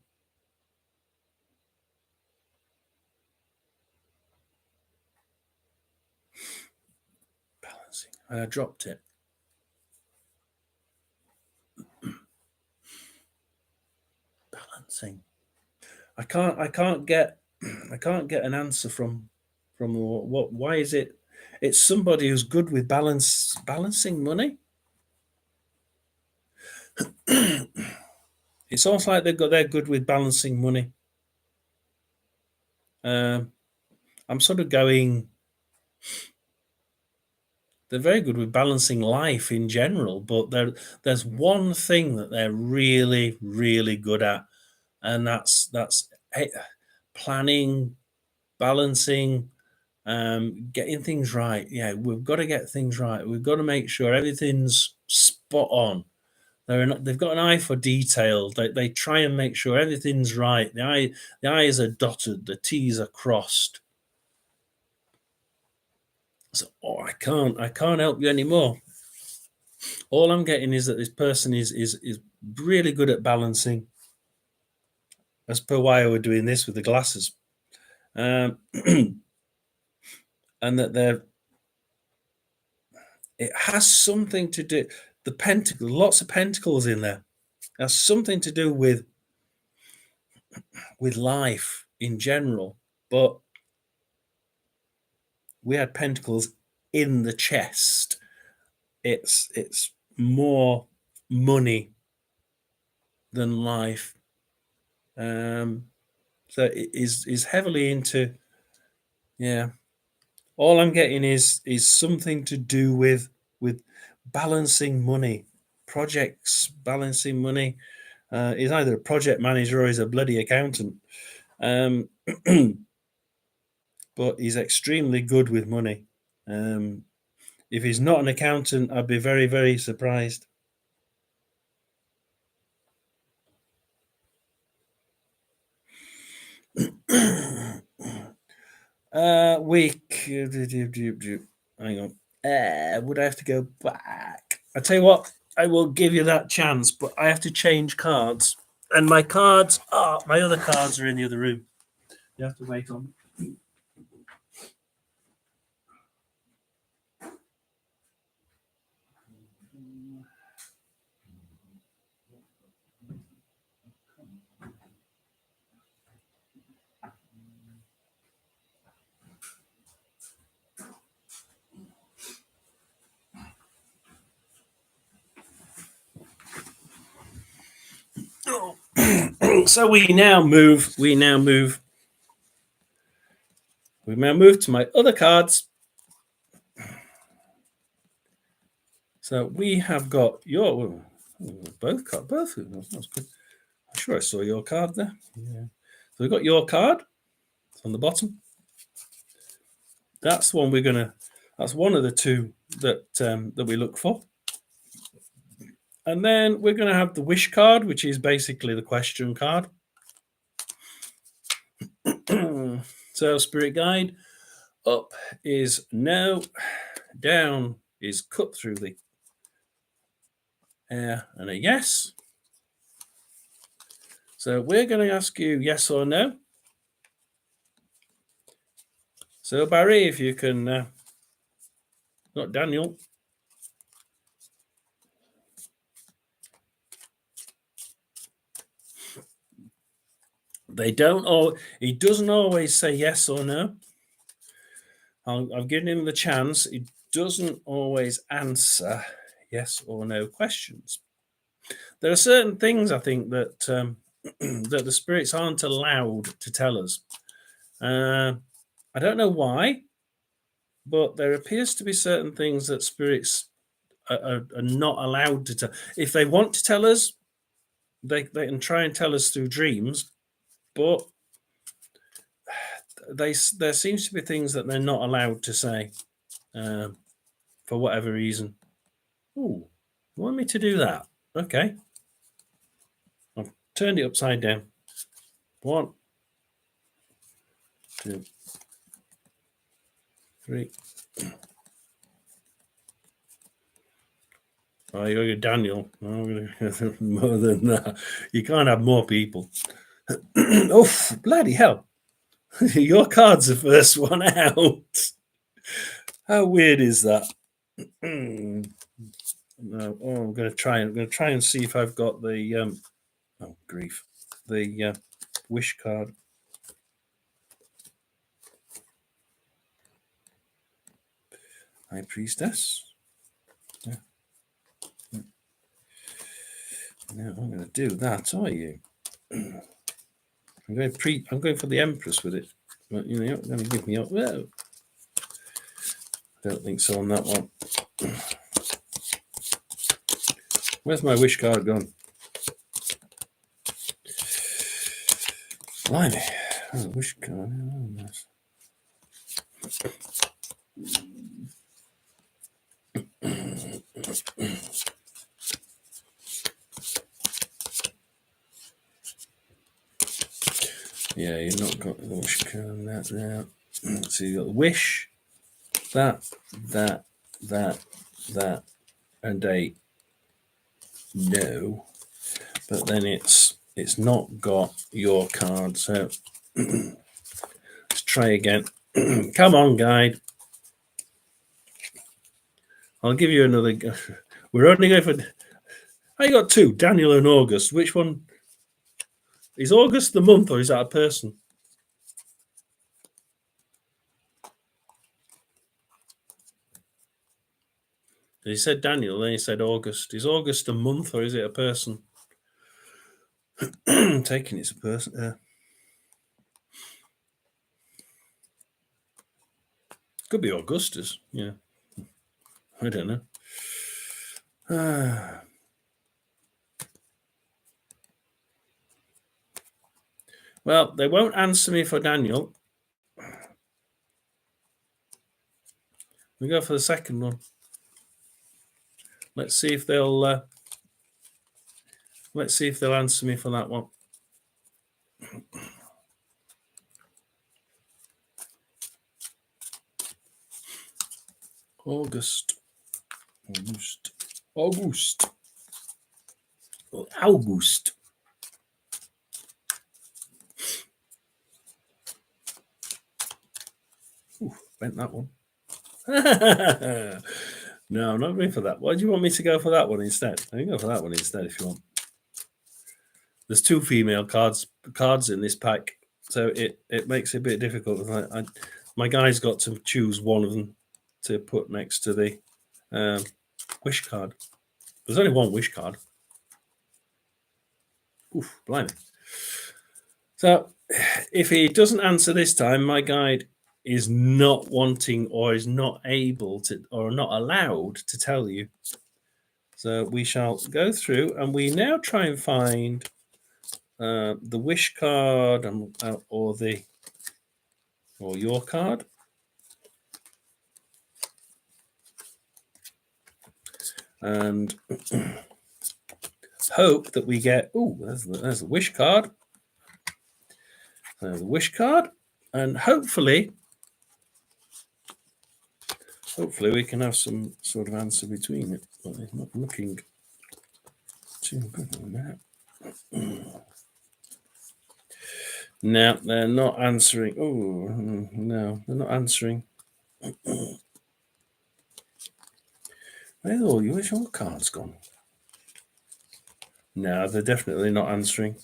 Balancing. I dropped it. Balancing. I can't get I can't get an answer from what why is it it's somebody who's good with balancing money. It's almost like they're good with balancing money. Um, I'm sort of going. They're very good with balancing life in general, but there's one thing that they're really really good at, and that's eh, planning, balancing, getting things right. Yeah, we've got to get things right. We've got to make sure everything's spot on. They've got an eye for detail. They try and make sure everything's right. The I's are dotted, the T's are crossed. So I can't help you anymore. All I'm getting is that this person is really good at balancing. As per why we're doing this with the glasses. Um, and that it has something to do. The pentacle, lots of pentacles in there, has something to do with life in general. But we had pentacles in the chest. It's more money than life. So it is heavily into, yeah. All I'm getting is something to do with balancing money, projects, balancing money. He's either a project manager or he's a bloody accountant. But he's extremely good with money. If he's not an accountant, I'd be very, very surprised. Week. Hang on. Would I have to go back? I tell you what, I will give you that chance, but I have to change cards, and my cards are my other cards are in the other room. You have to wait on. So we now move to my other cards. So we have got your both cards. Both. That's good. I'm sure I saw your card there. Yeah. So we've got your card. It's on the bottom. That's one that's one of the two that we look for. And then we're going to have the wish card, which is basically the question card. So spirit guide, up is no, down is cut through the air and a yes. So we're going to ask you yes or no. So Barry, if you can, not Daniel. They don't, or he doesn't always say yes or no. I've given him the chance. He doesn't always answer yes or no questions. There are certain things I think that that the spirits aren't allowed to tell us. I don't know why, but there appears to be certain things that spirits are not allowed to tell. If they want to tell us, they can try and tell us through dreams, but there seems to be things that they're not allowed to say for whatever reason. Oh, you want me to do that? Okay. I've turned it upside down. 1, 2, 3. Oh, you're Daniel. Oh, more than that. You can't have more people. Oh, bloody hell. Your card's the first one out. How weird is that? No. Oh, I'm going to try and see if I've got the oh grief, the wish card. High Priestess. Yeah. No, I'm going to do that. Are you? I'm going for the Empress with it. But you know, you're not going to give me up. Well, I don't think so on that one. Where's my wish card gone? Blimey. Oh, wish card. Oh, nice. Yeah, you've not got the wish card on that now. So you've got the wish, that, and a no. But then it's not got your card. So let's try again. Come on, guide. I'll give you another. We're only going for. I got two, Daniel and August. Which one is August the month, or is that a person? He said Daniel, then he said August. Is August a month, or is it a person? Taking it's a person. Could be Augustus. Yeah, I don't know. Well, they won't answer me for Daniel. We go for the second one. Let's see if they'll. Let's see if they'll answer me for that one. August. Ooh, bent that one. No, I'm not going for that. Why do you want me to go for that one instead? I can go for that one instead if you want. There's two female cards in this pack, so it makes it a bit difficult. My guy's got to choose one of them to put next to the wish card. There's only one wish card. Oof, blimey. So if he doesn't answer this time, my guide is not wanting or is not able to or not allowed to tell you. So we shall go through and we now try and find the wish card or your card. And hope that we get, there's the wish card. There's the wish card. And hopefully we can have some sort of answer between it. But it's not looking too good on that. No, they're not answering. Oh, no, they're not answering. Where's your cards gone? No, they're definitely not answering.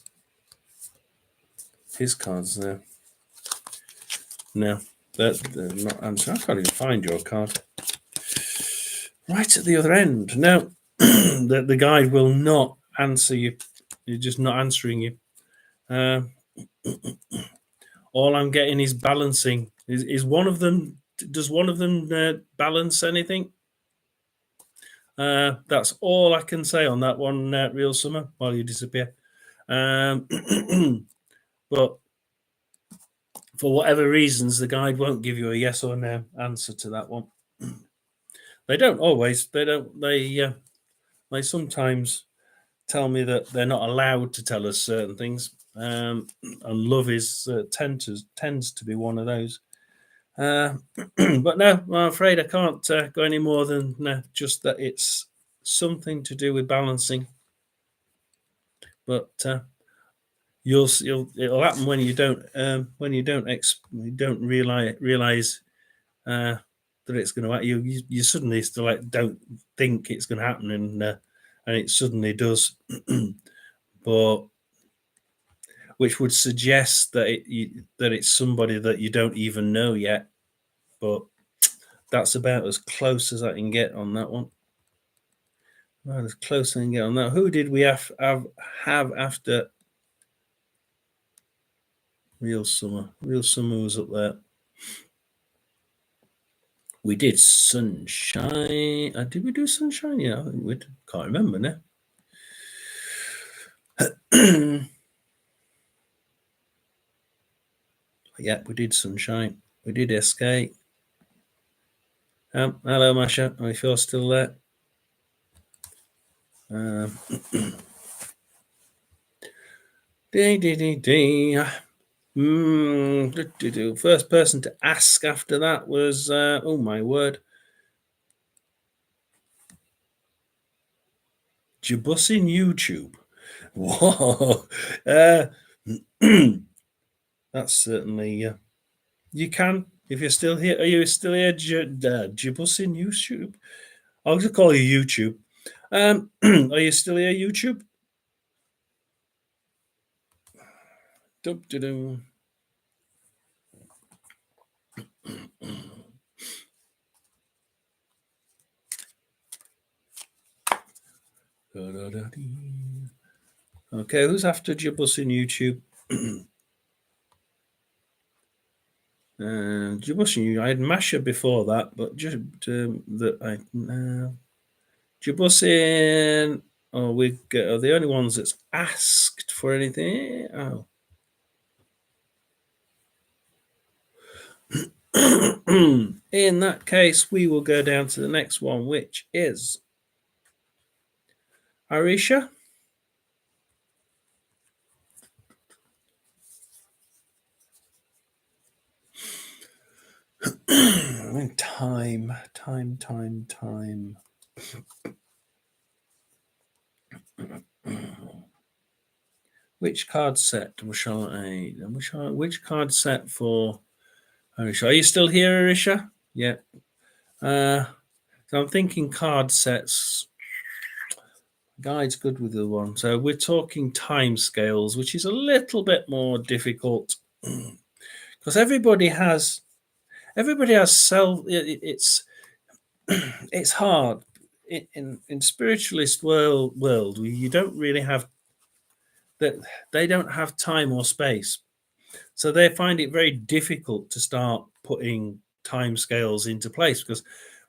His cards there. No, they're not answering. I can't even find your card. Right at the other end. No, the guide will not answer you. You're just not answering you. All I'm getting is balancing. Is one of them? Does one of them balance anything? That's all I can say on that one, Real Summer, while you disappear. But for whatever reasons, the guide won't give you a yes or no answer to that one. They don't always. They don't. They sometimes tell me that they're not allowed to tell us certain things. And love is tends to be one of those. But no, I'm afraid I can't go any more than just that it's something to do with balancing. But it'll happen when you don't realize that it's going to happen. You suddenly still don't think it's going to happen, and it suddenly does. But which would suggest that it's somebody that you don't even know yet. But that's about as close as I can get on that one. Right, as close as I can get on that. Who did we have after Real Summer? Real Summer was up there. We did Sunshine. Did we do Sunshine? Yeah, I think we did. Can't remember now. Yeah, we did Sunshine. We did Escape. Hello, Masha. If you're still there. First person to ask after that was oh my word, Jabussin YouTube. Whoa, that's certainly you can if you're still here. Are you still here, Jabussin YouTube? I'll just call you YouTube. Are you still here, YouTube? Dum-de-dum. Da-da-da-dee. Okay, who's after Jibus in YouTube? Jibus, I had Masha before that, but just that I Jibusin. Oh, we are the only ones that's asked for anything. Oh. In that case, we will go down to the next one, which is Arisha. Time. Which card set shall I? Which card set for Arisha? Are you still here, Arisha? Yeah. So I'm thinking card sets. Guide's good with the one. So we're talking time scales, which is a little bit more difficult because everybody has self. It's hard in spiritualist world. You don't really have that. They don't have time or space, so they find it very difficult to start putting time scales into place because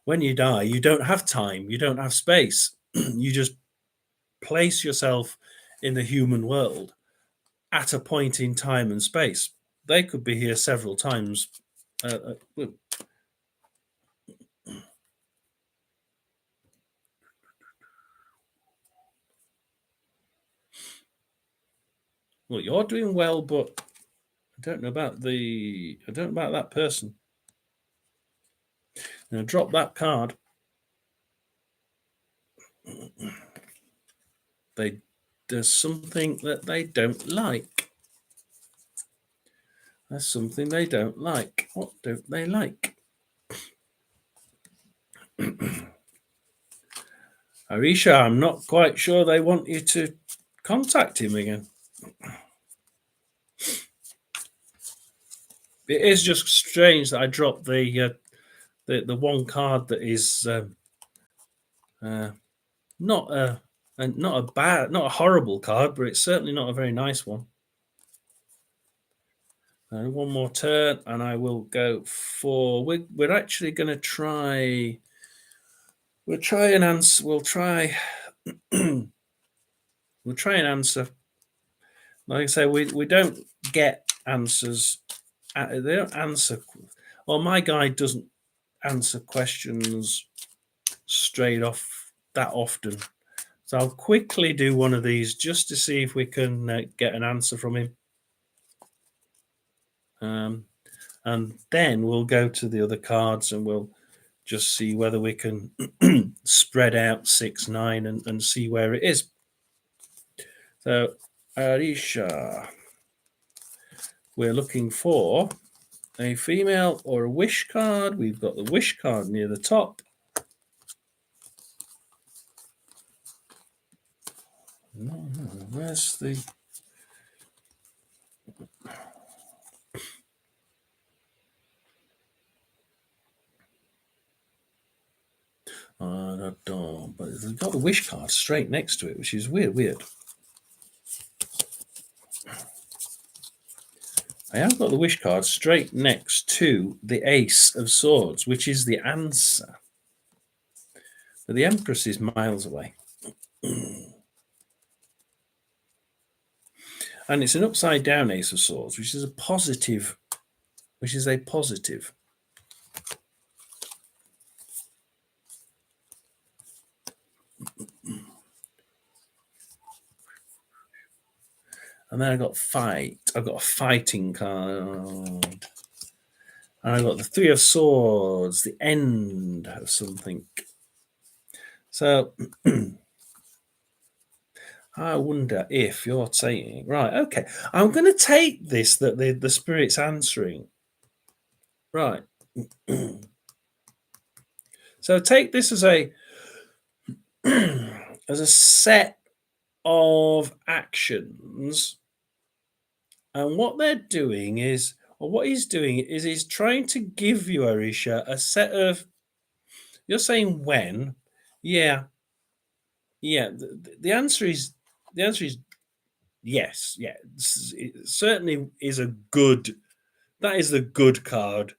when you die, you don't have time, you don't have space. You just place yourself in the human world at a point in time and space. They could be here several times. Well, you're doing well, but I don't know about that person. Now drop that card. There's something that they don't like. There's something they don't like. What don't they like? Arisha, I'm not quite sure they want you to contact him again. It is just strange that I dropped the one card that is not a horrible card, but it's certainly not a very nice one. One more turn, and I will go for. We're actually going to try. We'll try and answer. We'll try. We'll try and answer. Like I say, we don't get answers. They don't answer. Well, my guide doesn't answer questions straight off that often. So I'll quickly do one of these just to see if we can get an answer from him. And then we'll go to the other cards and we'll just see whether we can spread out 6, 9 and see where it is. So, Arisha, we're looking for a female or a wish card. We've got the wish card near the top. Where's the... but they've got the wish card straight next to it, which is weird. I have got the wish card straight next to the Ace of Swords, which is the answer. But the Empress is miles away. And it's an upside down Ace of Swords, which is a positive. And then I got fight. I've got a fighting card. And I've got the Three of Swords, the end of something. So I wonder if you're saying, right, okay, I'm going to take this that the Spirit's answering. Right. So take this as a as a set of actions, and what they're doing is, or what he's doing is, he's trying to give you, Arisha, a set of. You're saying when, yeah, yeah. The answer is yes, yeah. It certainly is a good. That is the good card.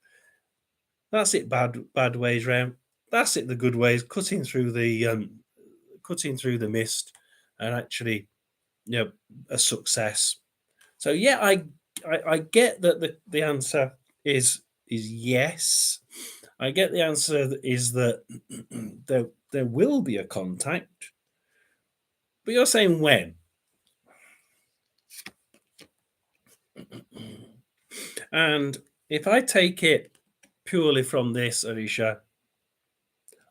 That's it. Bad ways round. That's it. The good ways, cutting through the mist, and actually, you know, a success. So yeah, I get that the answer is yes. I get the answer is that there will be a contact, but you're saying when. And if I take it purely from this, Alicia,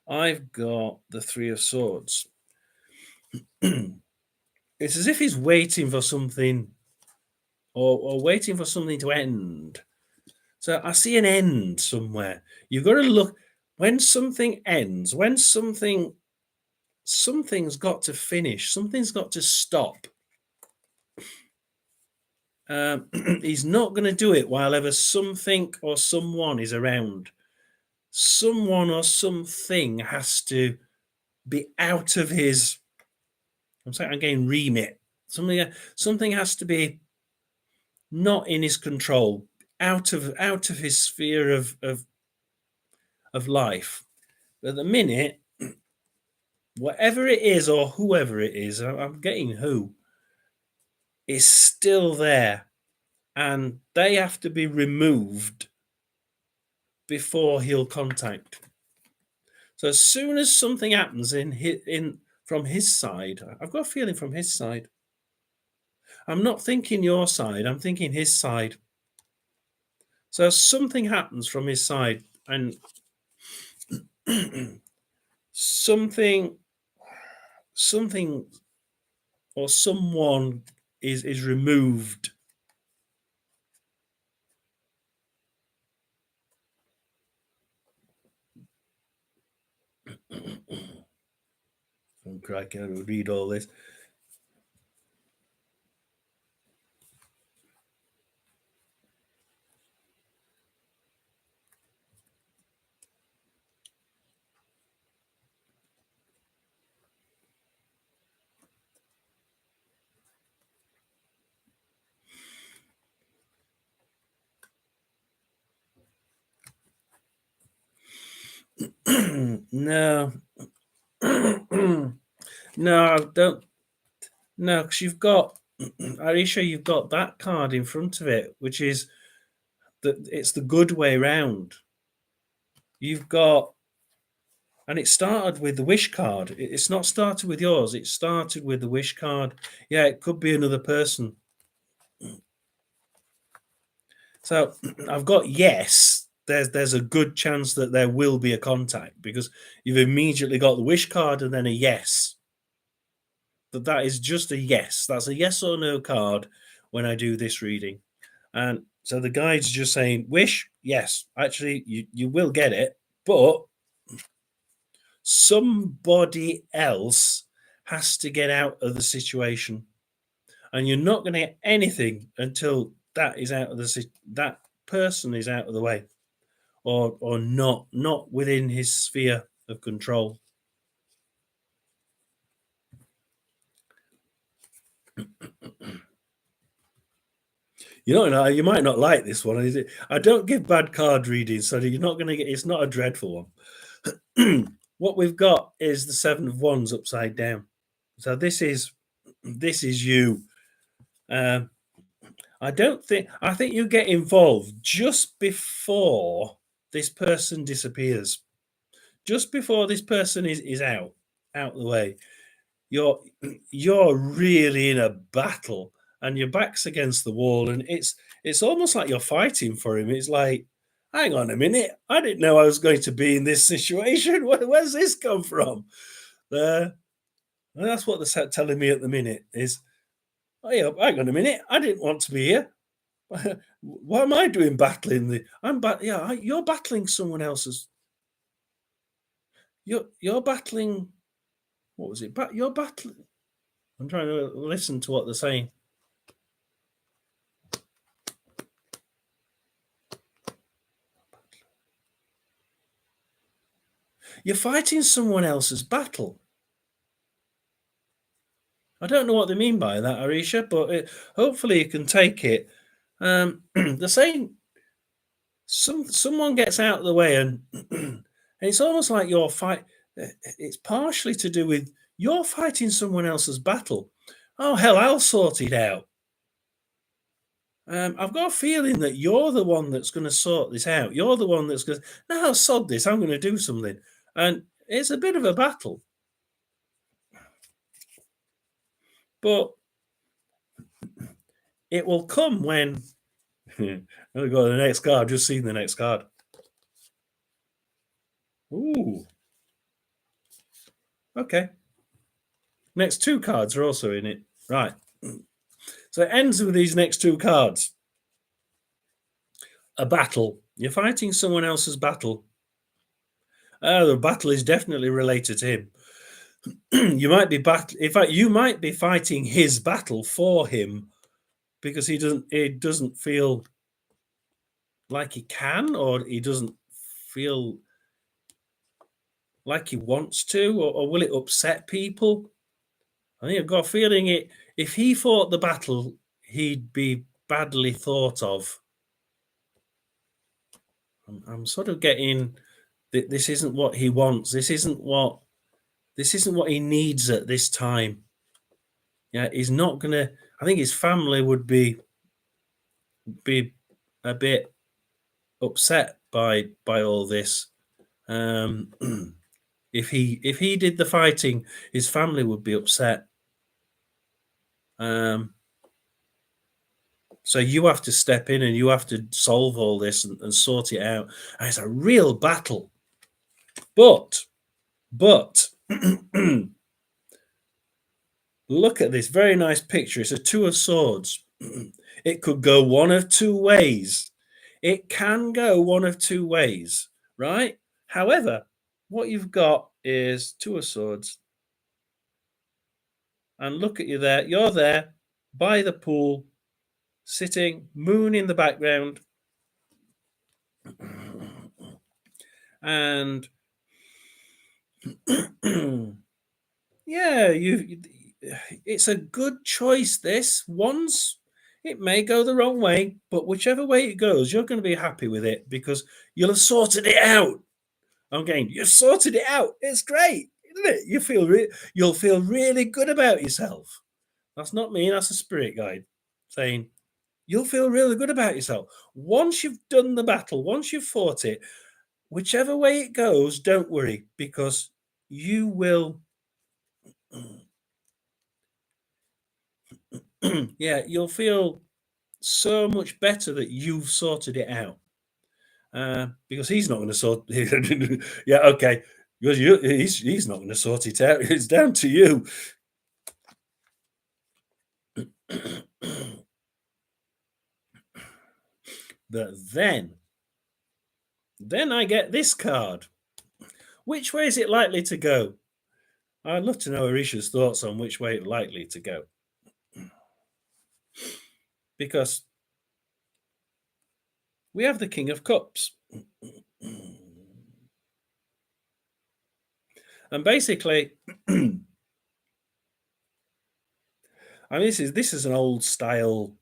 I've got the Three of Swords. It's as if he's waiting for something, or waiting for something to end. So I see an end somewhere. You've got to look when something ends, when something's got to finish, something's got to stop. He's not going to do it while ever something or someone is around. Someone or something has to be out of his. I'm saying again, remit. Something has to be not in his control, out of his sphere of life. At the minute, whatever it is or whoever it is, I'm getting who, is still there, and they have to be removed before he'll contact. So as soon as something happens in from his side, I've got a feeling from his side. I'm not thinking your side, I'm thinking his side. So something happens from his side, and something or someone is removed. I'm cracking. I will read all this. No. No, I don't. No, because you've got, Arisha, you've got that card in front of it, which is that it's the good way round. You've got, and it started with the wish card. It's not started with yours. It started with the wish card. Yeah, it could be another person. So I've got yes. There's a good chance that there will be a contact because you've immediately got the wish card and then a yes. That is just a yes. That's a yes or no card when I do this reading. And so the guide's just saying, wish, yes, actually, you will get it, but somebody else has to get out of the situation. And you're not going to get anything until that is out of that person is out of the way, or not within his sphere of control. You might not like this one. I don't give bad card readings, so you're not going to get. It's not a dreadful one. What we've got is the Seven of Wands upside down. So this is you. I don't think. I think you get involved just before this person disappears. Just before this person is out the way. You're really in a battle, and your back's against the wall, and it's almost like you're fighting for him. It's like, hang on a minute, I didn't know I was going to be in this situation. Where's this come from? And that's what they're telling me at the minute is, oh yeah, hang on a minute, I didn't want to be here. What am I doing battling you're battling someone else's. You're battling. What was it? But your battle. I'm trying to listen to what they're saying. You're fighting someone else's battle. I don't know what they mean by that, Arisha, but hopefully you can take it. They're saying someone gets out of the way, and and it's almost like your fight. It's partially to do with you're fighting someone else's battle. Oh hell, I'll sort it out. I've got a feeling that you're the one that's going to sort this out. You're the one that's going to, no, sod this. I'm going to do something. And it's a bit of a battle. But it will come when. I'll go to the next card. I've just seen the next card. Ooh. Okay. Next two cards are also in it. Right. So it ends with these next two cards. A battle. You're fighting someone else's battle. The battle is definitely related to him. You might be in fact, you might be fighting his battle for him because he doesn't feel like he can, or he doesn't feel like he wants to, or will it upset people? I think I've got a feeling if he fought the battle, he'd be badly thought of. I'm sort of getting that this isn't what he wants. This isn't what he needs at this time. Yeah, he's not gonna. I think his family would be a bit upset by all this. If he did the fighting, his family would be upset. So you have to step in and you have to solve all this and sort it out. And it's a real battle. But look at this very nice picture. It's a two of swords. It could go one of two ways. It can go one of two ways, right? However, what you've got is two of swords. And look at you there. You're there by the pool, sitting, moon in the background. And yeah, it's a good choice. This once it may go the wrong way, but whichever way it goes, you're going to be happy with it because you'll have sorted it out. I'm going, you've sorted it out. It's great, isn't it? You'll feel really good about yourself. That's not me, that's a spirit guide saying you'll feel really good about yourself. Once you've done the battle, once you've fought it, whichever way it goes, don't worry, because you will yeah, you'll feel so much better that you've sorted it out. Because he's not going to sort. Yeah, okay. Because he's not going to sort it out. It's down to you. But then I get this card. Which way is it likely to go? I'd love to know Arisha's thoughts on which way it's likely to go. Because we have the King of Cups. And basically, I mean, this is an old style,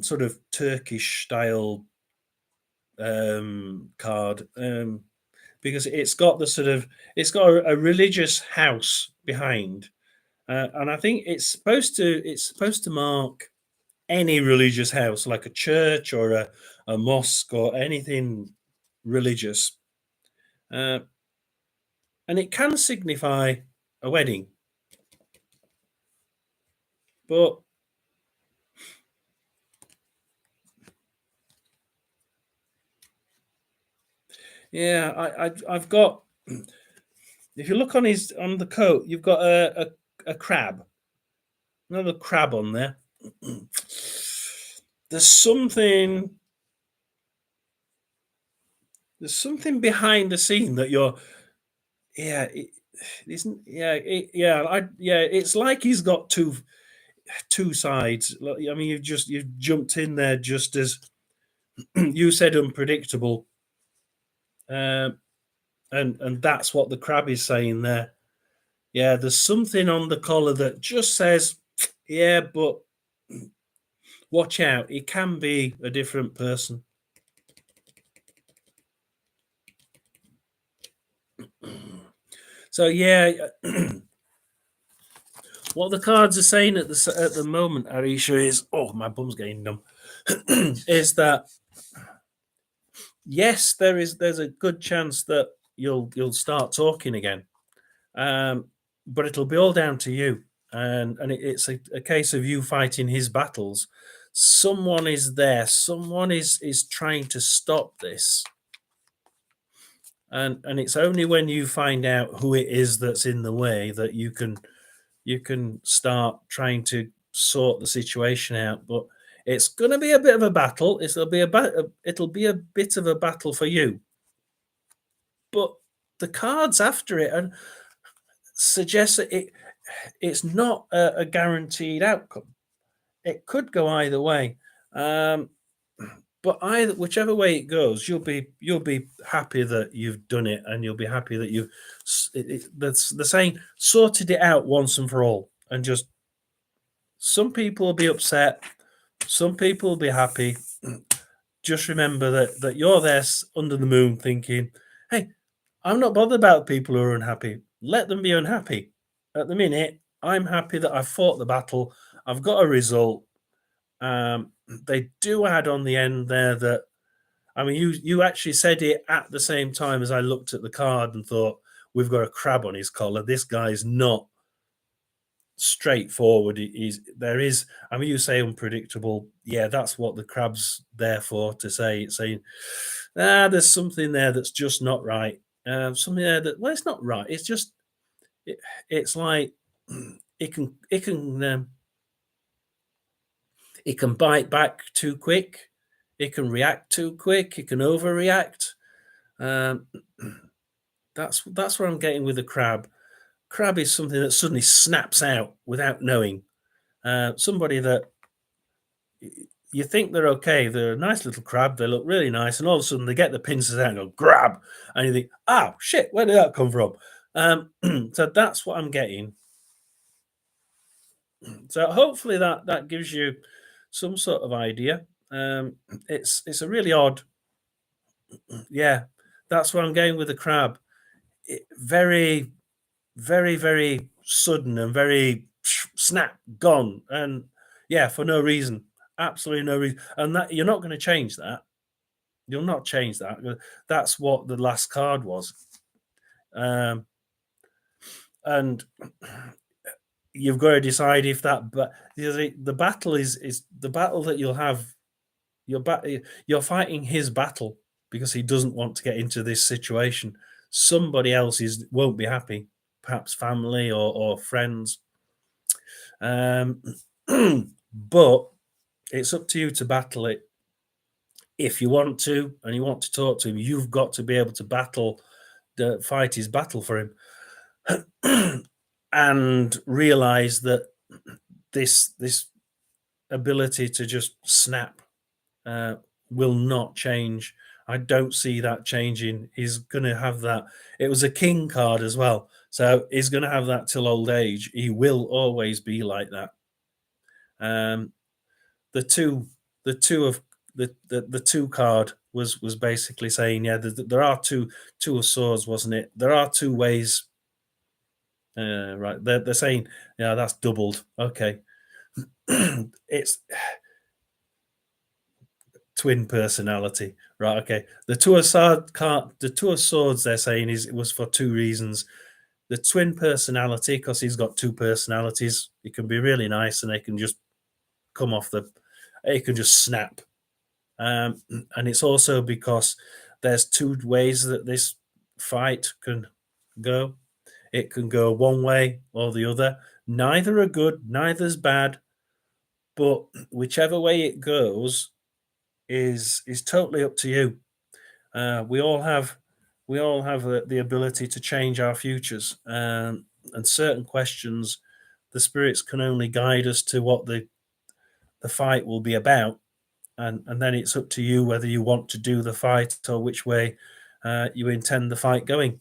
sort of Turkish style card, because it's got a religious house behind, and I think it's supposed to mark any religious house, like a church or a mosque or anything religious, and it can signify a wedding. But yeah, I've got. If you look on the coat, you've got a crab, another crab on there. There's something behind the scene that yeah, it isn't. Yeah, yeah, yeah. It's like he's got two sides. I mean, you've jumped in there just as you said, unpredictable, um, and that's what the crab is saying there. Yeah, there's something on the collar that just says, yeah, but watch out, it can be a different person. So yeah, what the cards are saying at the moment, Arisha, is oh my bum's getting numb. Is that yes, there's a good chance that you'll start talking again, um, but it'll be all down to you, and it's a case of you fighting his battles. Someone is there. Someone is trying to stop this, and it's only when you find out who it is that's in the way that you can start trying to sort the situation out. But it's going to be a bit of a battle. It'll be a bit of a battle for you. But the cards after it and suggest that it's not a guaranteed outcome. It could go either way. Um, but either whichever way it goes, you'll be happy that you've done it, and you'll be happy that that's the saying, sorted it out once and for all, and just some people will be upset, some people will be happy. Just remember that you're there under the moon, thinking, "Hey, I'm not bothered about people who are unhappy. Let them be unhappy. At the minute, I'm happy that I've fought the battle. I've got a result." They do add on the end there that I mean, you actually said it at the same time as I looked at the card and thought, we've got a crab on his collar. This guy's not straightforward. He's there is. I mean, you say unpredictable. Yeah, that's what the crab's there for to say. It's saying, there's something there that's just not right. Something there that well, it's not right. It's just it, it's like it can bite back too quick. It can react too quick. It can overreact. Um, that's what I'm getting with the crab. Crab is something that suddenly snaps out without knowing. Somebody that you think they're okay, they're a nice little crab, they look really nice, and all of a sudden they get the pincers out and go grab, and you think, oh shit, where did that come from? So that's what I'm getting. So hopefully that gives you some sort of idea. It's a really odd, yeah. That's where I'm going with the crab. Very, very, very sudden and very snap gone, and yeah, for no reason, absolutely no reason, and that you're not going to change that. You'll not change that. That's what the last card was, um, and you've got to decide if that. But the battle is the battle that you'll have. You're fighting his battle because he doesn't want to get into this situation. Somebody else won't be happy, perhaps family or friends. Um, but it's up to you to battle it. If you want to, and you want to talk to him, you've got to be able to fight his battle for him, and realize that this ability to just snap uh, will not change. I don't see that changing. He's going to have that. It was a king card as well, so he's going to have that till old age. He will always be like that. Um, the two, the two of the two card was basically saying, yeah, there are two of swords, wasn't it? There are two ways. Right, they're saying, yeah, that's doubled. Okay, it's twin personality, right? Okay, the two of swords. They're saying it was for two reasons. The twin personality, because he's got two personalities. He can be really nice, and they can just come off the. He can just snap. And it's also because there's two ways that this fight can go. It can go one way or the other. Neither are good, neither's bad, but whichever way it goes is totally up to you. We all have we all have the ability to change our futures, and certain questions, the spirits can only guide us to what the fight will be about, and then it's up to you whether you want to do the fight or which way you intend the fight going.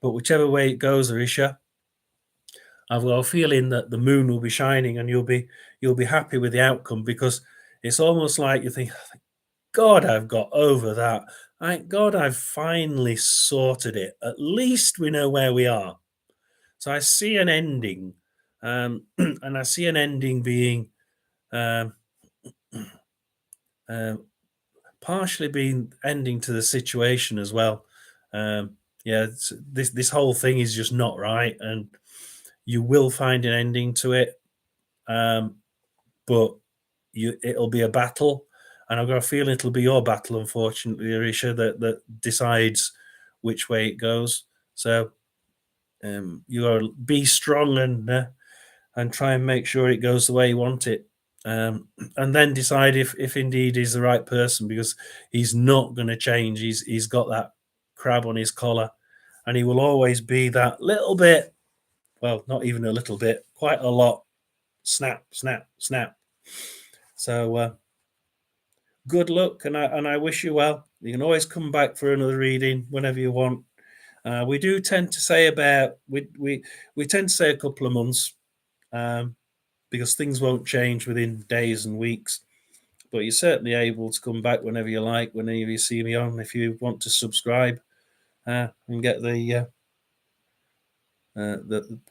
But whichever way it goes, Arisha, I've got a feeling that the moon will be shining, and you'll be happy with the outcome, because it's almost like you think, God, I've got over that. Thank God I've finally sorted it. At least we know where we are. So I see an ending, and I see an ending being um, um, partially being ending to the situation as well. Yeah, this whole thing is just not right, and you will find an ending to it, um, but it'll be a battle, and I've got a feeling it'll be your battle, unfortunately, Arisha, that decides which way it goes. So you got to be strong and try and make sure it goes the way you want it. And then decide if indeed he's the right person, because he's not going to change. He's got that crab on his collar, and he will always be that little bit. Well, not even a little bit, quite a lot. Snap, snap, snap. So good luck, and I wish you well. You can always come back for another reading whenever you want. We do tend to say about we tend to say a couple of months, um, because things won't change within days and weeks. But you're certainly able to come back whenever you like, whenever you see me on. If you want to subscribe and get the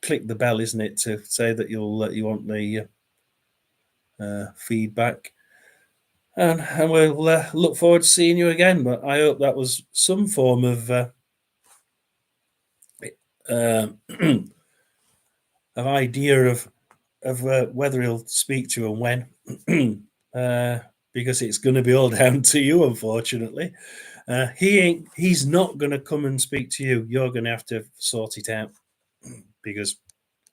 click the bell, isn't it, to say that you want the feedback, and we'll look forward to seeing you again. But I hope that was some form of of idea of whether he'll speak to you and when. Because it's going to be all down to you, unfortunately. He's not going to come and speak to you. You're going to have to sort it out, because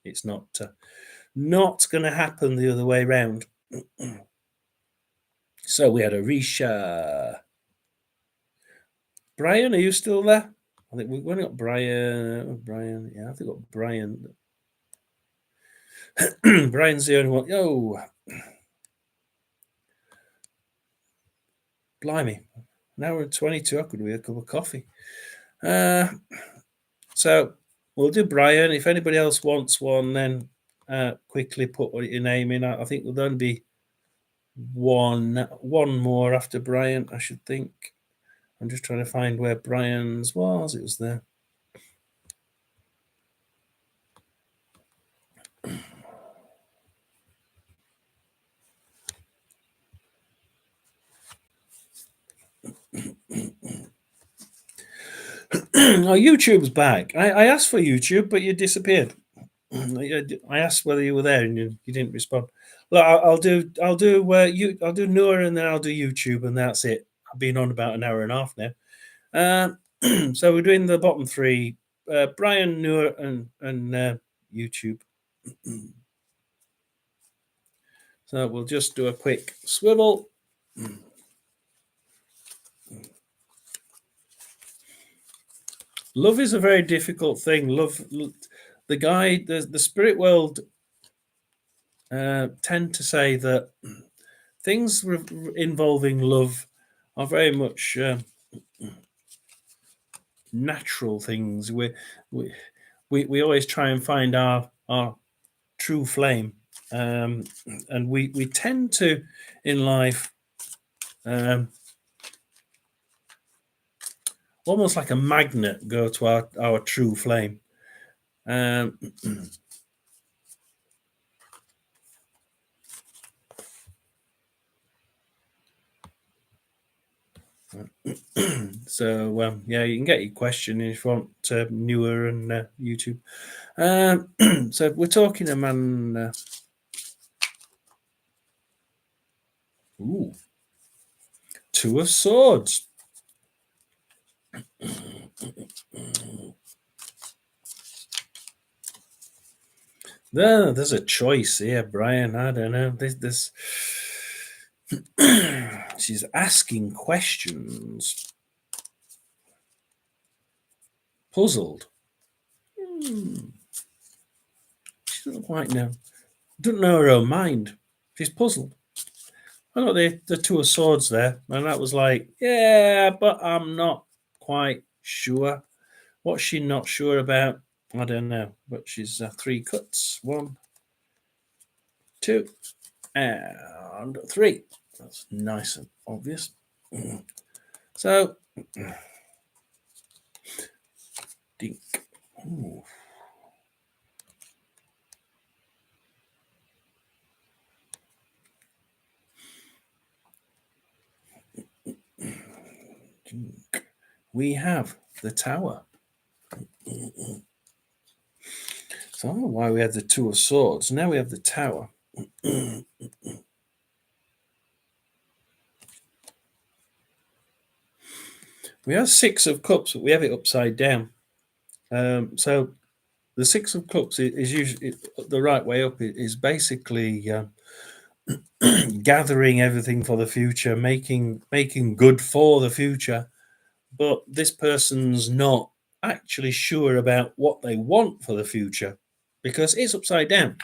it's not going to happen the other way round. So we had Arisha. Brian, are you still there? I think we've got Brian. Brian, yeah, I think we've got Brian. Brian's the only one. Yo, blimey, now we're at 22. I could be a cup of coffee. So we'll do Brian. If anybody else wants one, then quickly put your name in. I think there'll only be one more after Brian, I should think. I'm just trying to find where Brian's was. It was there. Oh, YouTube's back. I asked for YouTube, but you disappeared. I asked whether you were there, and you didn't respond. Look, I'll do Noor, and then I'll do YouTube, and that's it. I've been on about an hour and a half now. So we're doing the bottom three: Brian, Noor, and YouTube. So we'll just do a quick swivel. Love is a very difficult thing. The spirit world tend to say that things involving love are very much natural things. We always try and find our true flame, and we tend to in life almost like a magnet go to our true flame. So yeah, you can get your question if you want Newer and YouTube. So we're talking a man. Ooh, Two of Swords. There's a choice here, Brian. I don't know. This she's asking questions. puzzled. She doesn't quite know. Doesn't know her own mind. She's puzzled. I got the Two of Swords there, and that was like, yeah, but I'm not quite sure. What's she not sure about? I don't know. But she's 3 cuts. 1, 2, and 3. That's nice and obvious. So, dink. Ooh. Dink. We have the Tower. So I don't know why we had the Two of Swords. Now we have the Tower. We have 6 of Cups, but we have it upside down. So the 6 of Cups is usually the right way up. It is basically gathering everything for the future, making good for the future. But this person's not actually sure about what they want for the future because it's upside down.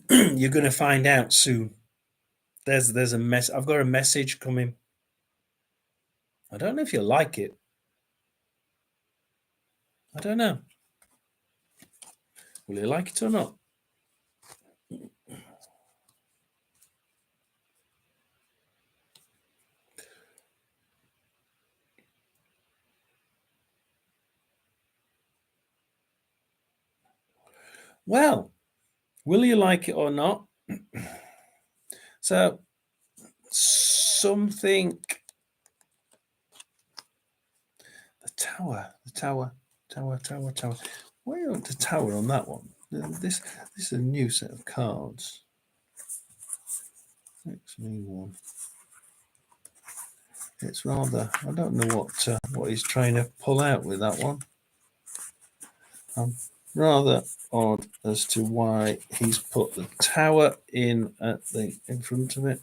You're going to find out soon. There's a mess. I've got a message coming. I don't know if you like it. I don't know. Will you like it or not? Well, will you like it or not? So, something. The Tower. Tower. Where is the Tower on that one? This is a new set of cards. Makes me one. It's rather. I don't know what he's trying to pull out with that one. I'm rather odd as to why he's put the Tower in front of it.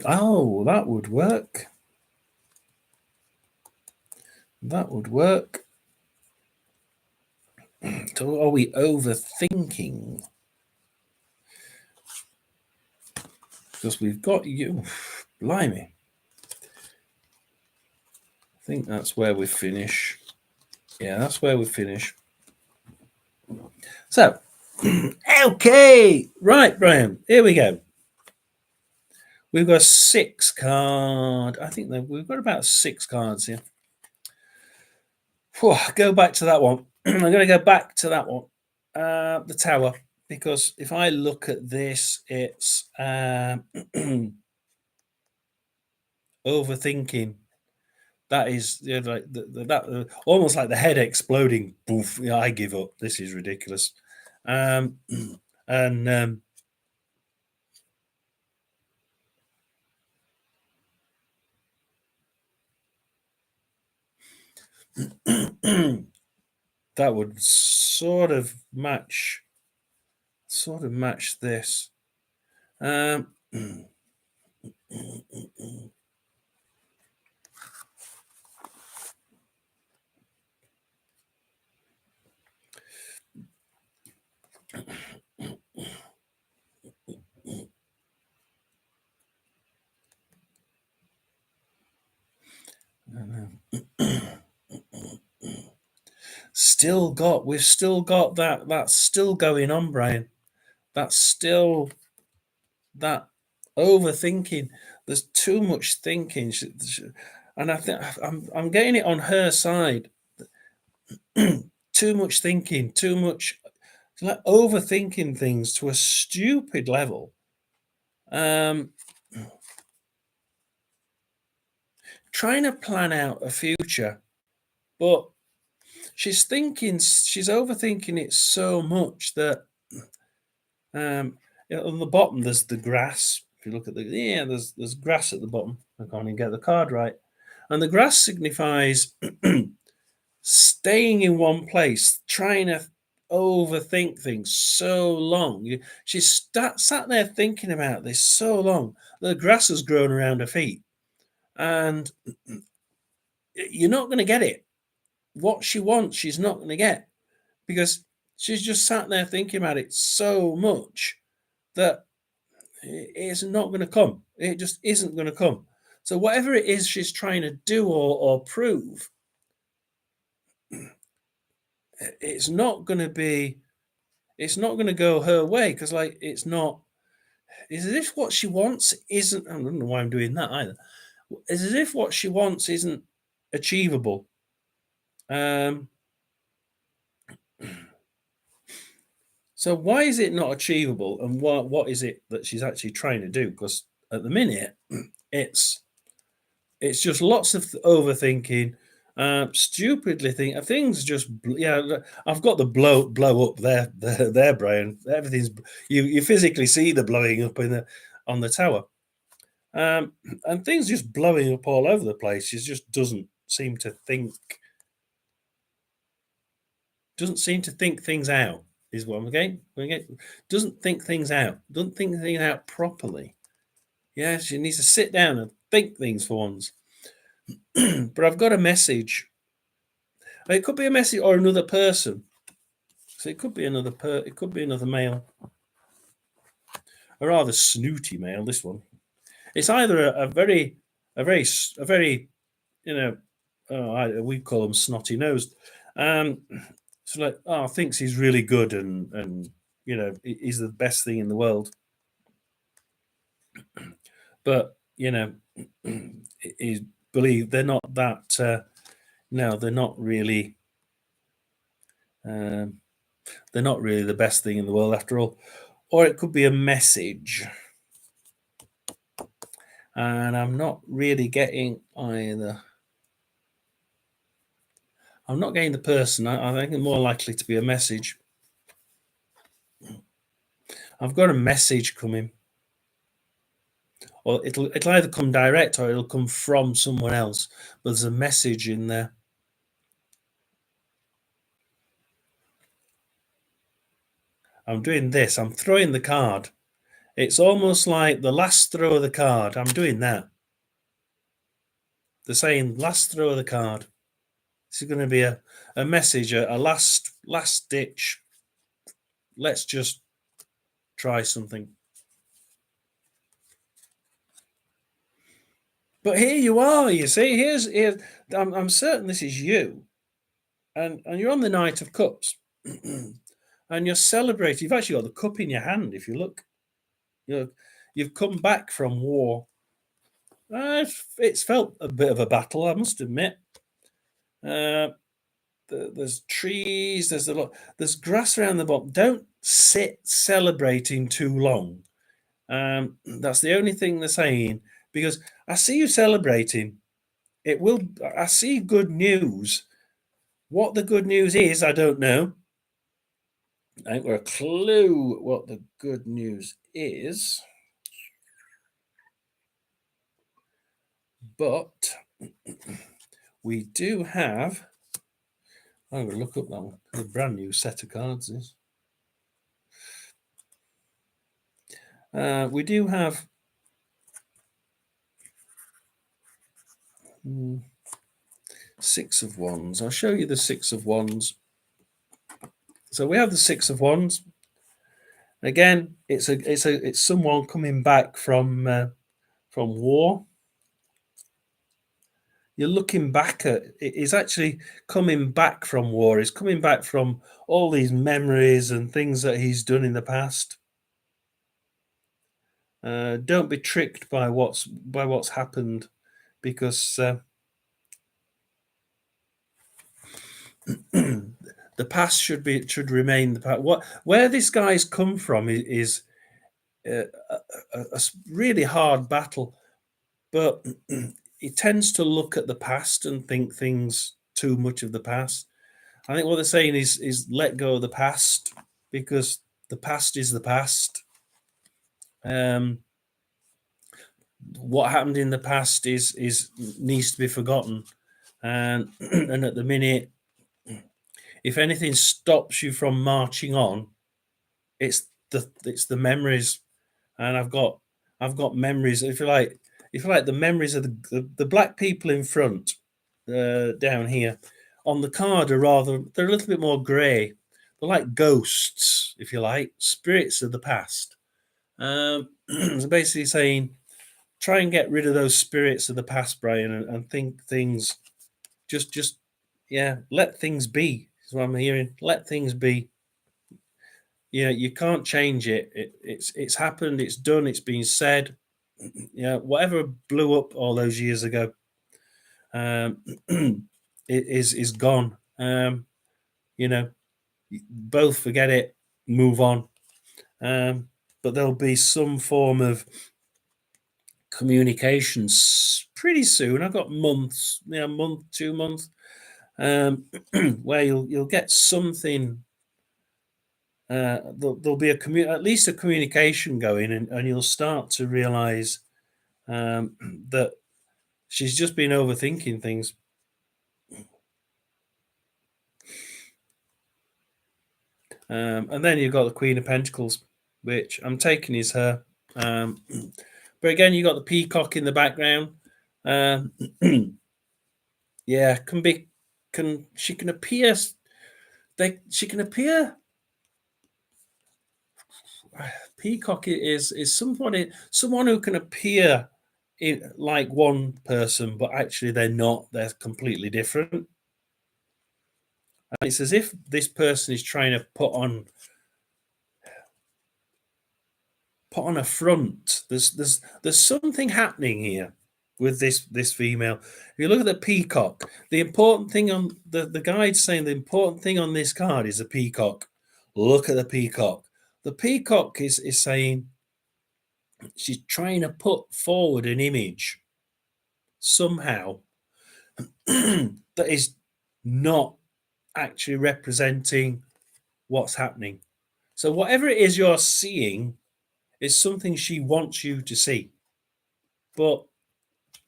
Oh, that would work. That would work. So are we overthinking? Because we've got you. Blimey. I think that's where we finish. Yeah, that's where we finish. So, okay. Right, Brian. Here we go. We've got 6 card. I think that we've got about 6 cards here. Whew, go back to that one. I'm going to go back to that one. The Tower. Because if I look at this, it's overthinking. That is like that almost like the head exploding. Boof! Yeah, I give up. This is ridiculous. And that would sort of match this. We've still got that. That's still going on, Brian. That's still that overthinking. There's too much thinking, and I think I'm getting it on her side. Too much thinking, too much like overthinking things to a stupid level. Um, Trying to plan out a future, but she's overthinking it so much that on the bottom there's the grass. If you look at there's grass at the bottom. I can't even get the card right. And the grass signifies staying in one place, trying to overthink things so long. She's sat there thinking about this so long. The grass has grown around her feet, and you're not going to get it. What she wants, she's not going to get because she's just sat there thinking about it so much that it's not going to come. It just isn't going to come. So whatever it is she's trying to do or prove, it's not going to be. It's not going to go her way because, like, it's not. It's as if what she wants isn't. I don't know why I'm doing that either. It's as if what she wants isn't achievable. Um, so why is it not achievable, and what is it that she's actually trying to do? Because at the minute, it's it's just lots of overthinking, stupidly think things just I've got the blow up there, Brian. Everything's you physically see the blowing up in the on the tower, and things just blowing up all over the place. She just doesn't seem to think things out. Is what I'm getting. Doesn't think things out. Doesn't think things out properly. Yeah, she needs to sit down and think things for once. But I've got a message. It could be a message or another person. So it could be it could be another male. A rather snooty male, this one. It's either a very, we call them snotty nosed. So like, thinks he's really good and he's the best thing in the world. But he's believe they're not that. No, they're not really. They're not really the best thing in the world after all. Or it could be a message. And I'm not really getting either. I'm not getting the person. I think it's more likely to be a message. I've got a message coming. Or it'll either come direct or it'll come from someone else. But there's a message in there. I'm doing this. I'm throwing the card. It's almost like the last throw of the card. I'm doing that. They're saying last throw of the card. This is going to be a message, a last ditch. Let's just try something. But here you are. You see, here's. I'm certain this is you, and you're on the Knight of Cups, and you're celebrating. You've actually got the cup in your hand. If you look, you've come back from war. It's felt a bit of a battle, I must admit. There's trees. There's grass around the bottom. Don't sit celebrating too long. That's the only thing they're saying because I see you celebrating. I see good news. What the good news is, I don't know. I think we're a clue what the good news is. But we do have. I'm going to look up that one. A brand new set of cards. This. We do have. Six of Wands. I'll show you the Six of Wands. So we have the Six of Wands. Again, it's someone coming back from war. You're looking back at it's actually coming back from war. He's coming back from all these memories and things that he's done in the past. Don't be tricked by what's happened, because the past should remain the past. Where this guy's come from is a really hard battle, but he tends to look at the past and think things too much of the past. I think what they're saying is let go of the past, because the past is the past. Um, what happened in the past is needs to be forgotten, and and at the minute, if anything stops you from marching on, it's the memories. And I've got memories. If you like the memories of the black people in front, down here on the card are they're a little bit more grey. They're like ghosts, if you like, spirits of the past. So basically saying, try and get rid of those spirits of the past, Brian, and think things. Just yeah, let things be. Is what I'm hearing. Let things be. You can't change it. It's happened. It's done. It's been said. Whatever blew up all those years ago, um, it is gone. You know, both forget it, move on. But there'll be some form of communications pretty soon. I've got months, month, 2 months, where you'll get something. There'll be at least a communication going, and you'll start to realize that she's just been overthinking things. And then you've got the Queen of Pentacles, which I'm taking is her. But again, you got the peacock in the background. Yeah, she can appear. She can appear. Peacock is someone who can appear like one person, but actually they're not. They're completely different. And it's as if this person is trying to put on a front. There's something happening here with this female. If you look at the peacock, the important thing on the guide's saying the important thing on this card is the peacock. Look at the peacock. The peacock is saying she's trying to put forward an image somehow that is not actually representing what's happening. So whatever it is you're seeing is something she wants you to see, but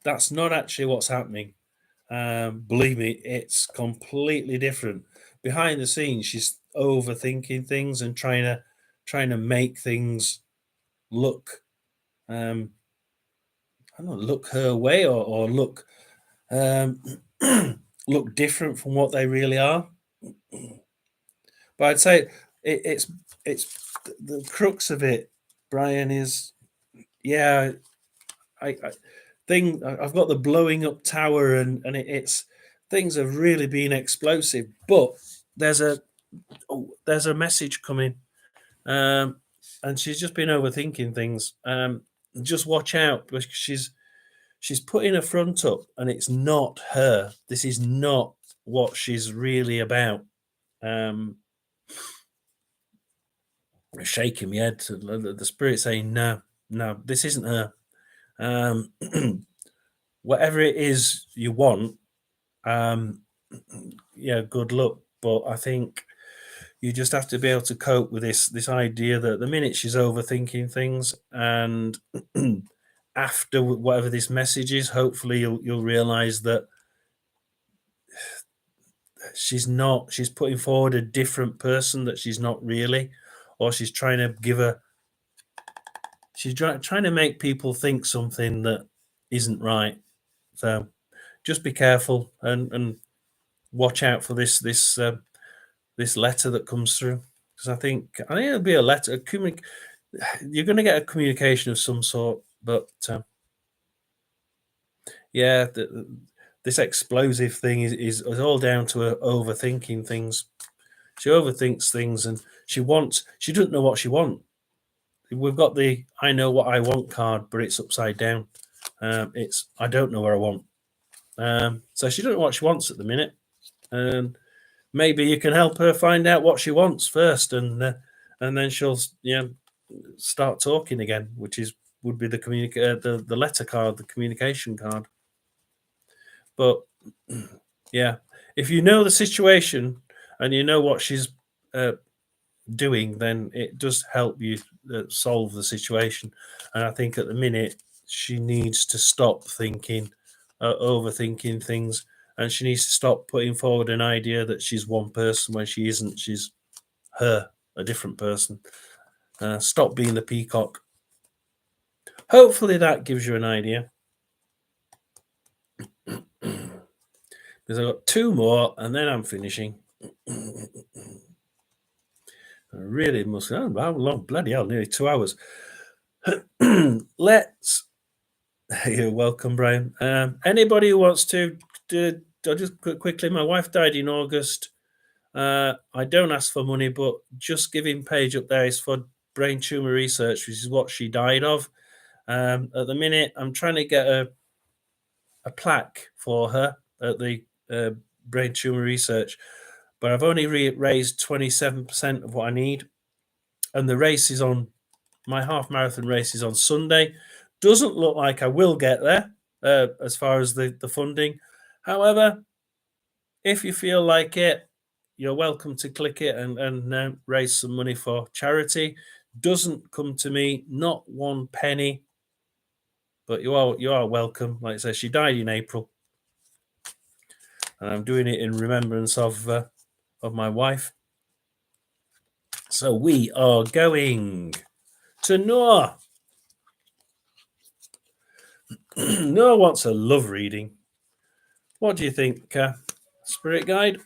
that's not actually what's happening. Believe me, it's completely different. Behind the scenes, she's overthinking things and trying to make things look, I don't know, look her way, or look, look different from what they really are. But I'd say it's the crux of it, Brian, is yeah. I've got the blowing up tower, and it's things have really been explosive. But there's a message coming, and she's just been overthinking things. Just watch out, because she's putting her front up, and it's not her. This is not what she's really about. Shaking my head to the spirit saying, no, this isn't her. Whatever it is you want, yeah, good luck. But I think you just have to be able to cope with this idea that the minute she's overthinking things, and after whatever this message is, hopefully you'll realize that she's putting forward a different person that she's not really, or she's trying to trying to make people think something that isn't right. So just be careful, and watch out for this letter that comes through, because I think it'll be a letter. You're going to get a communication of some sort, but yeah, this explosive thing is all down to her overthinking things. She overthinks things, and she doesn't know what she wants. we've got the I know what I want card, but it's upside down. It's I don't know what I want. So she doesn't know what she wants at the minute, and maybe you can help her find out what she wants first, and then she'll start talking again, which would be the letter card, the communication card. But yeah, if you know the situation and you know what she's doing, then it does help you solve the situation. And I think at the minute she needs to stop thinking, overthinking things, and she needs to stop putting forward an idea that she's one person when she isn't. She's a different person. Stop being the peacock. Hopefully that gives you an idea. Because I've got two more and then I'm finishing. I really must. Oh, how long? Bloody hell, nearly 2 hours. Let's. You're welcome, Brian. Anybody who wants to do, I'll just quickly. My wife died in August. I don't ask for money, but just giving page up there is for brain tumor research, which is what she died of. At the minute, I'm trying to get a plaque for her at the brain tumor research, but I've only raised 27% of what I need, and the race is on. My half marathon race is on Sunday. Doesn't look like I will get there as far as the funding. However, if you feel like it, you're welcome to click it and raise some money for charity. Doesn't come to me, not one penny, but you are welcome. Like I said, she died in April, and I'm doing it in remembrance of my wife. So we are going to Noah. Noah wants a love reading. What do you think, Spirit Guide?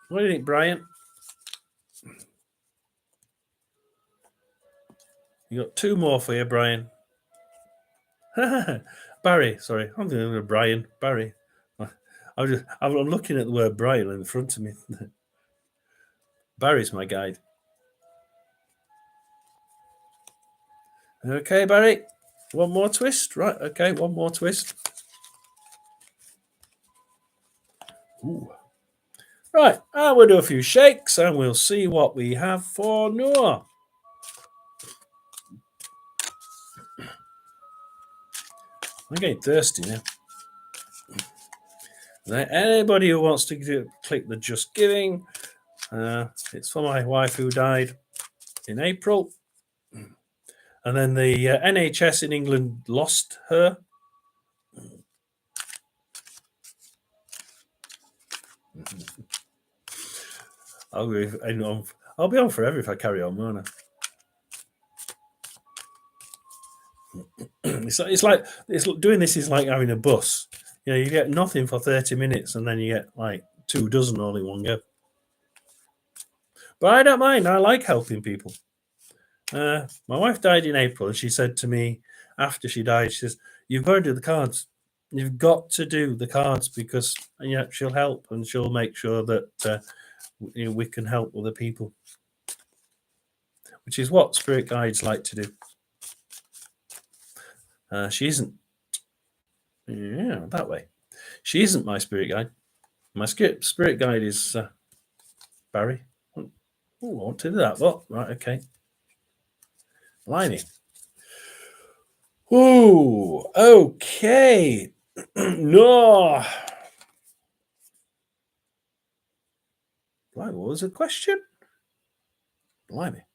What do you think, Brian? You got two more for you, Brian. Barry, sorry, I'm going to Brian. Barry. I'm looking at the word Brian in front of me. Barry's my guide. Okay, Barry. One more twist, right? Okay, one more twist. Ooh. Right, we'll do a few shakes and we'll see what we have for Noah. I'm getting thirsty now. Anybody who wants to click the Just Giving, it's for my wife who died in April. And then the NHS in England lost her. I'll be on forever if I carry on, won't I? It's doing this is like having a bus. You know, you get nothing for 30 minutes and then you get like 2 dozen all in one go. But I don't mind. I like helping people. My wife died in April, and she said to me after she died, she says, "You've got to do the cards. You've got to do the cards because she'll help and she'll make sure that we can help other people," which is what spirit guides like to do. She isn't. Yeah, that way. She isn't my spirit guide. My spirit guide is Barry. Oh, I want to do that. What? Right, okay. Blimey. Oh, okay. No. Blimey, what was the question? Blimey.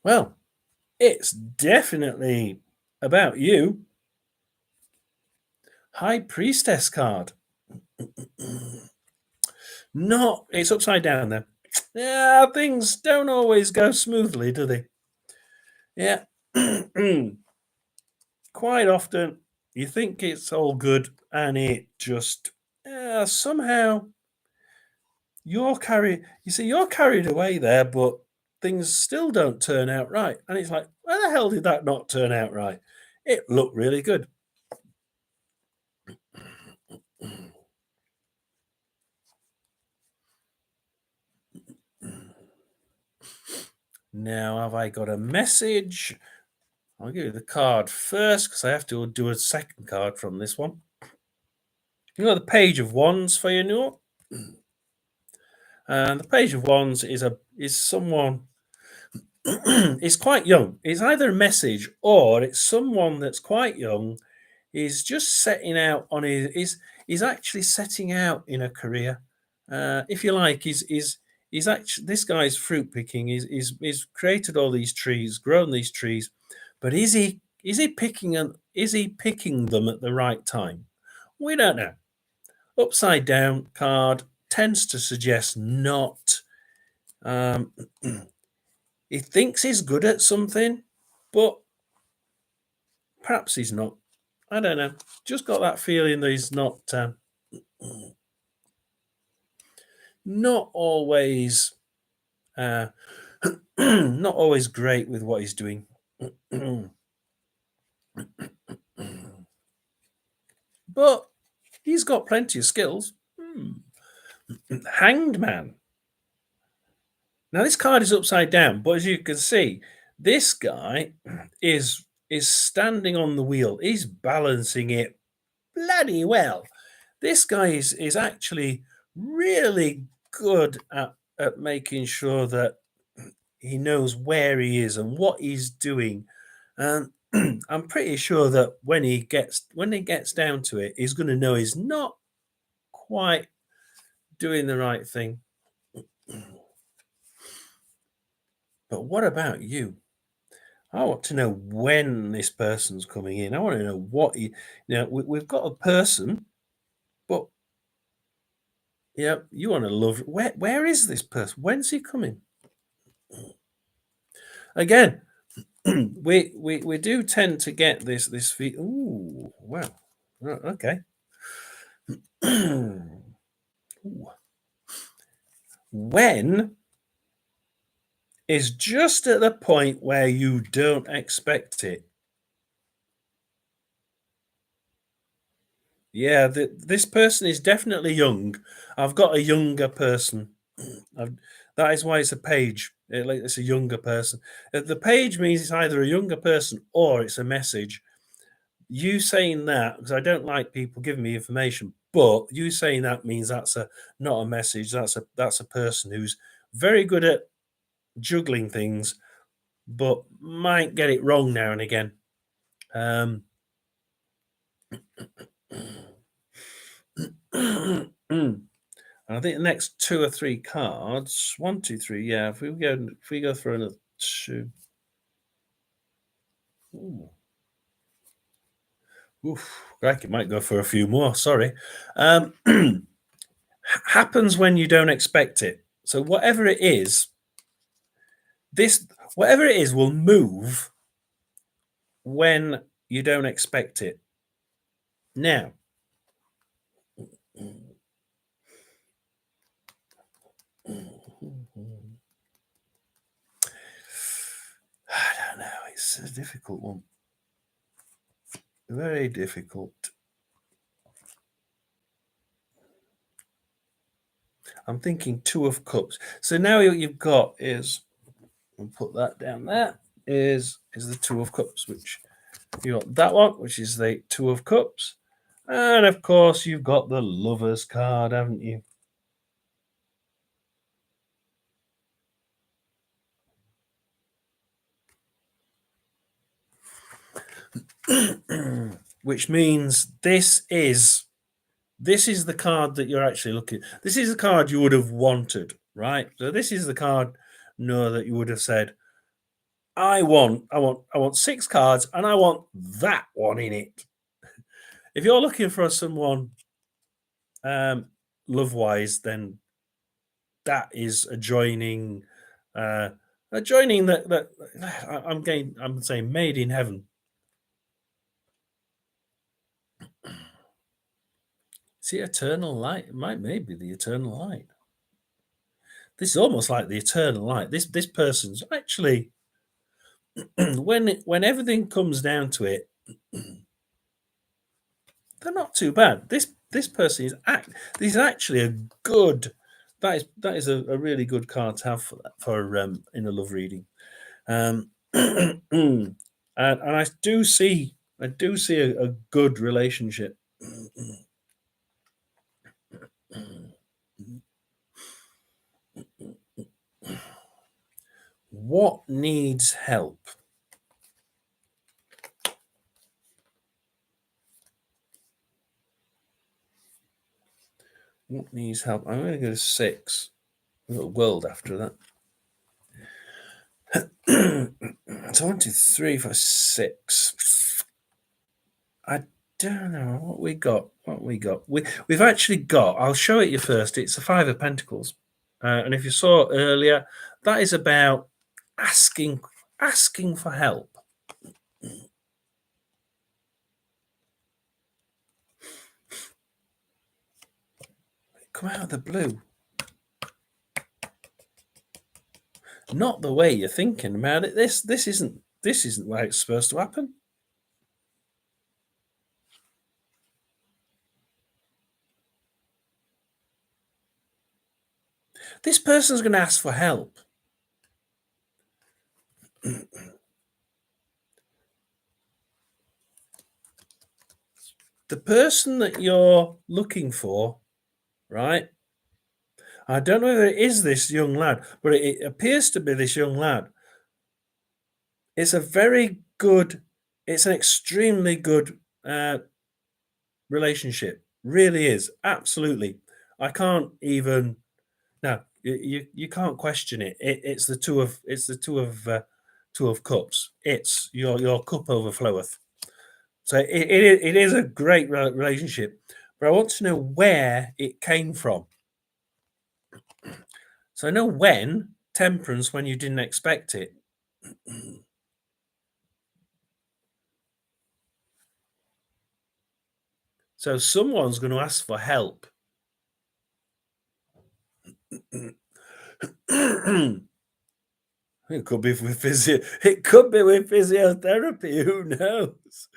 Well, it's definitely about you. High Priestess card. No, it's upside down there. Yeah, things don't always go smoothly, do they? Yeah. Quite often you think it's all good and it just somehow you're carried away there, but things still don't turn out right. And it's like, where the hell did that not turn out right? It looked really good. Now, have I got a message? I'll give you the card first because I have to do a second card from this one. You got the Page of Wands for you, Noor. And the Page of Wands is someone is quite young. It's either a message or it's someone that's quite young, is just setting out on is actually setting out in a career. If you like, is actually this guy's fruit picking. Is created all these trees, grown these trees, but is he picking them? Is he picking them at the right time? We don't know. Upside down card tends to suggest not. Um, he thinks he's good at something, but perhaps he's not. I don't know. Just got that feeling that he's not always uh, not always great with what he's doing. But he's got plenty of skills. Hanged Man. Now this card is upside down, but as you can see, this guy is standing on the wheel. He's balancing it bloody well. This guy is actually really good at making sure that he knows where he is and what he's doing. And I'm pretty sure that when he gets down to it, he's going to know he's not quite doing the right thing. But what about you? I want to know when this person's coming in. I want to know what he. We've got a person, but yeah, you want to love. Where is this person? When's he coming? Again, we do tend to get this feel. Ooh, wow. Right, okay. Ooh. When is just at the point where you don't expect it. Yeah, this person is definitely young. I've got a younger person. That is why it's a page. It's a younger person. The page means it's either a younger person or it's a message. You saying that, because I don't like people giving me information, but you saying that means that's a not a message. That's a person who's very good at juggling things, but might get it wrong now and again. Um, I think the next two or three cards, one, two, three, yeah. If we go through another two, ooh, oof, crikey, might go for a few more. Sorry. Um, happens when you don't expect it. So this whatever it is will move when you don't expect it. Now, I don't know. It's a difficult one. Very difficult. I'm thinking Two of Cups. So now what you've got is, we'll put that down there, is the Two of Cups, which you got that one, which is the Two of Cups. And of course, you've got the Lovers card, haven't you? Which means this is the card that you're actually looking. This is the card you would have wanted, right? So this is the card, no, that you would have said, I want 6 cards, and I want that one in it. If you're looking for someone, love wise, then that is adjoining, adjoining that I'm saying made in heaven. See, eternal light. It might maybe the eternal light. This is almost like the eternal light. This person's actually when everything comes down to it, they're not too bad. This person this is actually a good. That is a really good card to have for that for in a love reading. And I do see a good relationship. What needs help? What needs help? I'm going to go to 6. We've got a world after that. So 1, 2, 3, 4, 6. I don't know what we got. We've actually got. I'll show it you first. It's a 5 of Pentacles, and if you saw earlier, that is about asking for help. Come out of the blue. Not the way you're thinking about it. This isn't why it's supposed to happen. This person's going to ask for help. The person that you're looking for, right? I don't know if it is this young lad, but it appears to be this young lad. It's a very good, it's an extremely good relationship. Really is. Absolutely. I can't even, no, you can't question it. It's the two of cups. It's your cup overfloweth. So it is a great relationship, but I want to know where it came from. So I know when, temperance, when you didn't expect it. So someone's going to ask for help. It could be with It could be with physiotherapy. Who knows?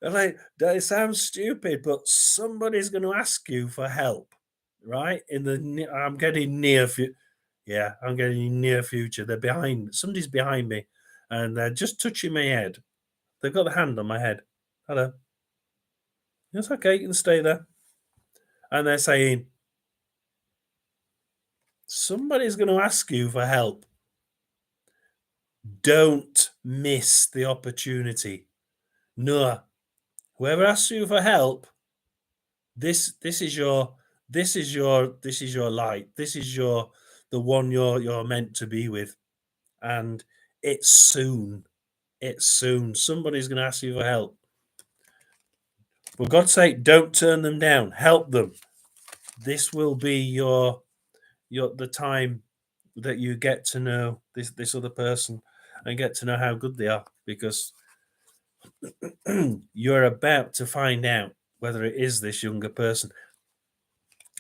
Like, it sounds stupid, but somebody's going to ask you for help, right? I'm getting near. Yeah, I'm getting near future. They're behind. Somebody's behind me, and they're just touching my head. They've got a hand on my head. Hello. It's okay. You can stay there. And they're saying, somebody's going to ask you for help. Don't miss the opportunity. No, whoever asks you for help, this is your light. This is the one you're meant to be with, and it's soon. It's soon. Somebody's going to ask you for help. For God's sake, don't turn them down. Help them. This will be the time that you get to know this other person and get to know how good they are, because you're about to find out whether it is this younger person.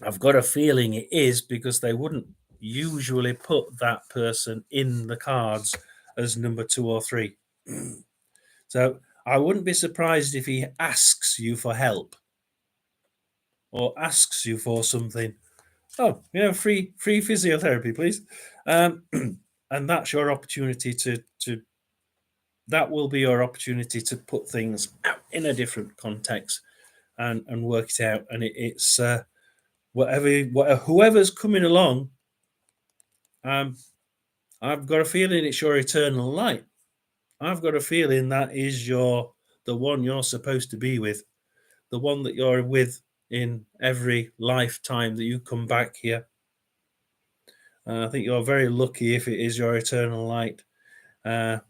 I've got a feeling it is, because they wouldn't usually put that person in the cards as number 2 or 3. So I wouldn't be surprised if he asks you for help or asks you for something. Oh, free physiotherapy, please. And that's your opportunity to that will be your opportunity to put things out in a different context and work it out. And it's whoever's coming along, I've got a feeling it's your eternal light. I've got a feeling that is the one you're supposed to be with, the one that you're with in every lifetime that you come back here. I think you're very lucky if it is your eternal light.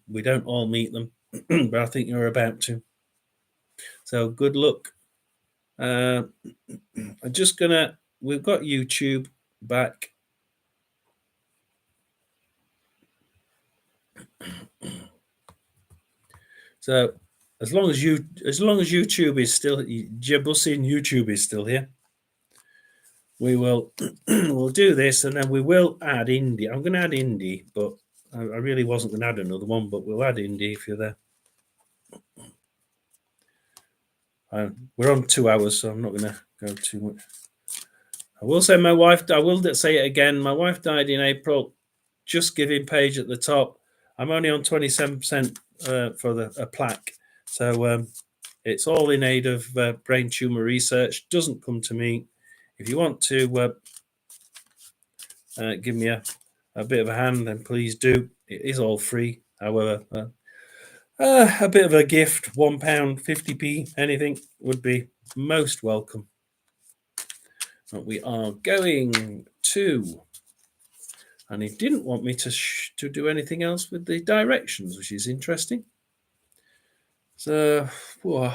We don't all meet them, but I think you're about to. So good luck. I'm just we've got YouTube back. So as long as YouTube is still, Jebussi and YouTube is still here, we will we'll do this, and then we will add Indy. I'm going to add Indy, but I really wasn't going to add another one, but we'll add Indy if you're there. We're on 2 hours, so I'm not going to go too much. I will say I will say it again. My wife died in April. Just giving page at the top. I'm only on 27% for a plaque. So it's all in aid of brain tumor research. Doesn't come to me. If you want to give me a bit of a hand, then please do. It is all free. However, a bit of a gift, £1, 50p, anything would be most welcome. But we are going to, and he didn't want me to do anything else with the directions, which is interesting. So, whoa.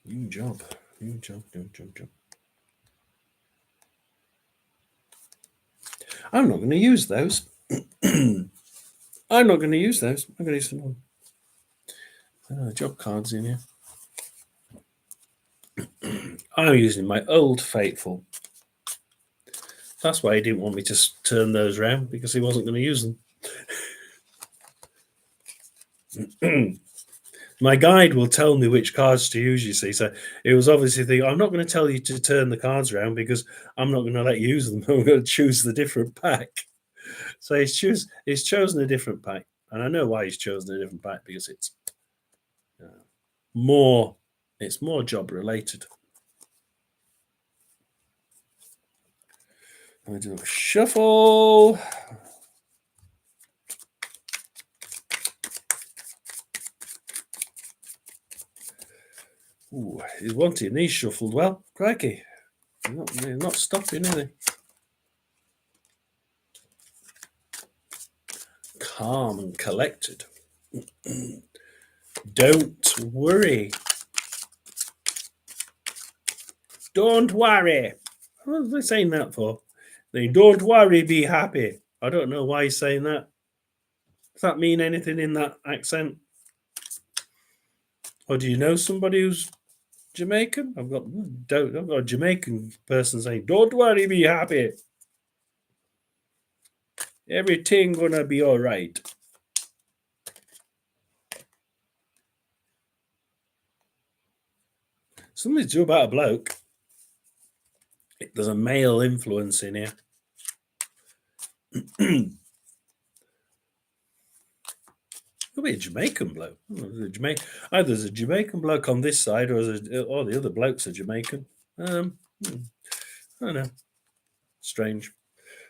New job. I'm not going to use those. I'm not going to use those. I'm going to use some job cards in here. I'm using my Old Faithful. That's why he didn't want me to turn those around, because he wasn't going to use them. My guide will tell me which cards to use, you see. So it was obviously thinking, I'm not going to tell you to turn the cards around because I'm not going to let you use them. I'm going to choose the different pack. So he's chosen a different pack. And I know why he's chosen a different pack, because it's more job related. I do a shuffle. Ooh, he's wanting these shuffled well. Crikey. They're not stopping, are they? Calm and collected. Don't worry. Don't worry. What are they saying that for? They don't worry, be happy. I don't know why he's saying that. Does that mean anything in that accent? Or do you know somebody who's Jamaican? I've got a Jamaican person saying, "Don't worry, be happy. Everything gonna be all right." Something to do about a bloke. There's a male influence in here. Could be a Jamaican bloke. Either there's a Jamaican bloke on this side, or the other blokes are Jamaican. I don't know. Strange.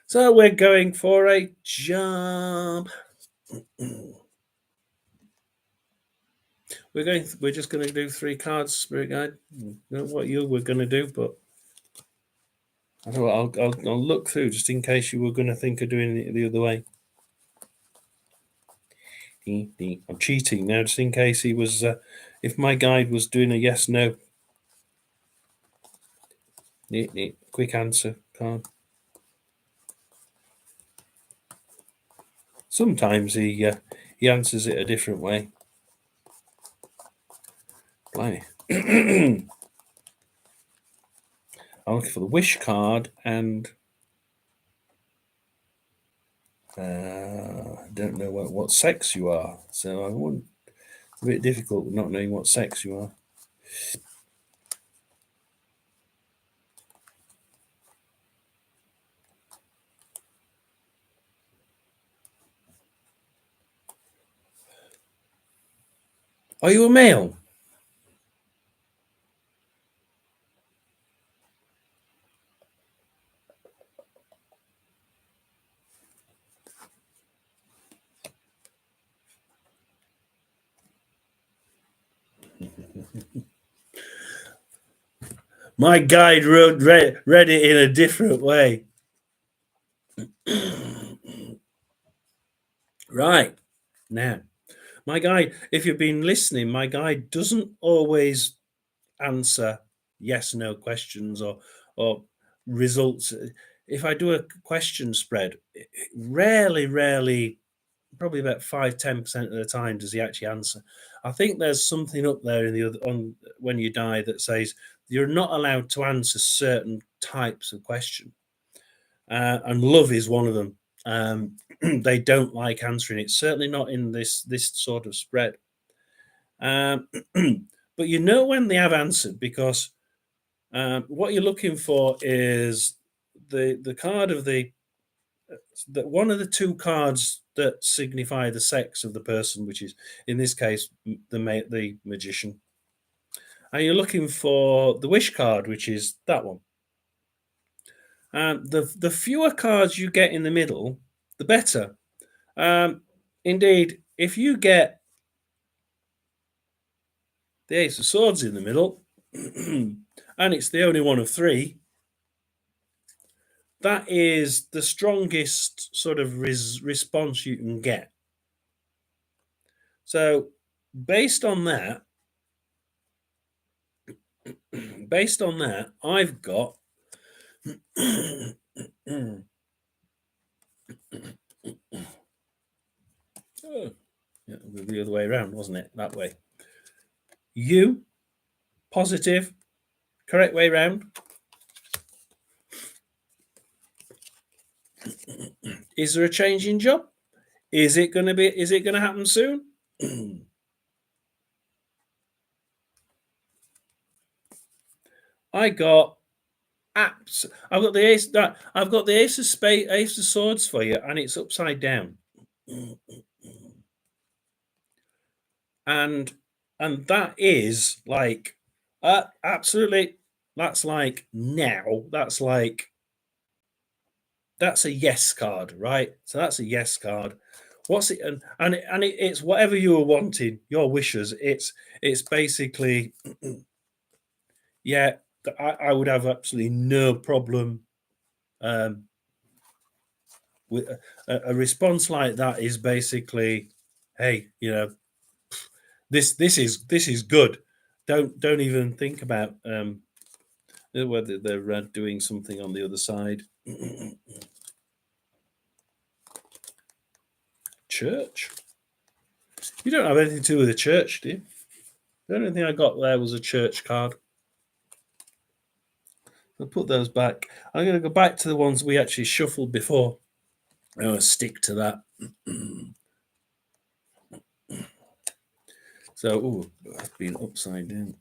So we're going for a job. We're just going to do 3 cards, Spirit Guide. I don't know what you were going to do, but I'll look through just in case you were going to think of doing it the other way. I'm cheating now, just in case he was. If my guide was doing a yes/no. Neat. Quick answer card. Sometimes he answers it a different way. Blimey. I'm looking for the wish card, and I don't know what sex you are. So I wouldn't. It's a bit difficult not knowing what sex you are. Are you a male? My guide read it in a different way. Right. Now, my guide, if you've been listening, my guide doesn't always answer yes/no questions or results. If I do a question spread, rarely, probably about 5-10% of the time does he actually answer. I think there's something up there in the other on when you die that says you're not allowed to answer certain types of question, and love is one of them. They don't like answering it. Certainly not in this sort of spread. But you know when they have answered, because What you're looking for is the card of the one of the two cards that signify the sex of the person, which is in this case the magician. And you're looking for the wish card, which is that one. The fewer cards you get in the middle, the better. Indeed, if you get the Ace of Swords in the middle, and it's the only one of three, that is the strongest sort of response you can get. So, based on that, I've got oh, yeah, the other way around, wasn't it? That way. You, positive, correct way round. Is there a change in job? Is it going to happen soon? I've got the ace. I've got the ace of spade, ace of swords for you, and it's upside down. And that is like absolutely. That's like now. That's like that's a yes card, right? So that's a yes card. What's it? It's whatever you were wanting, your wishes. It's basically yeah. I would have absolutely no problem with a response like that. Is basically, hey, this is good. Don't even think about whether they're doing something on the other side. Church. You don't have anything to do with the church, do you? The only thing I got there was a church card. I'll put those back. I'm going to go back to the ones we actually shuffled before. I'm going to stick to that. So, ooh, that's been upside down.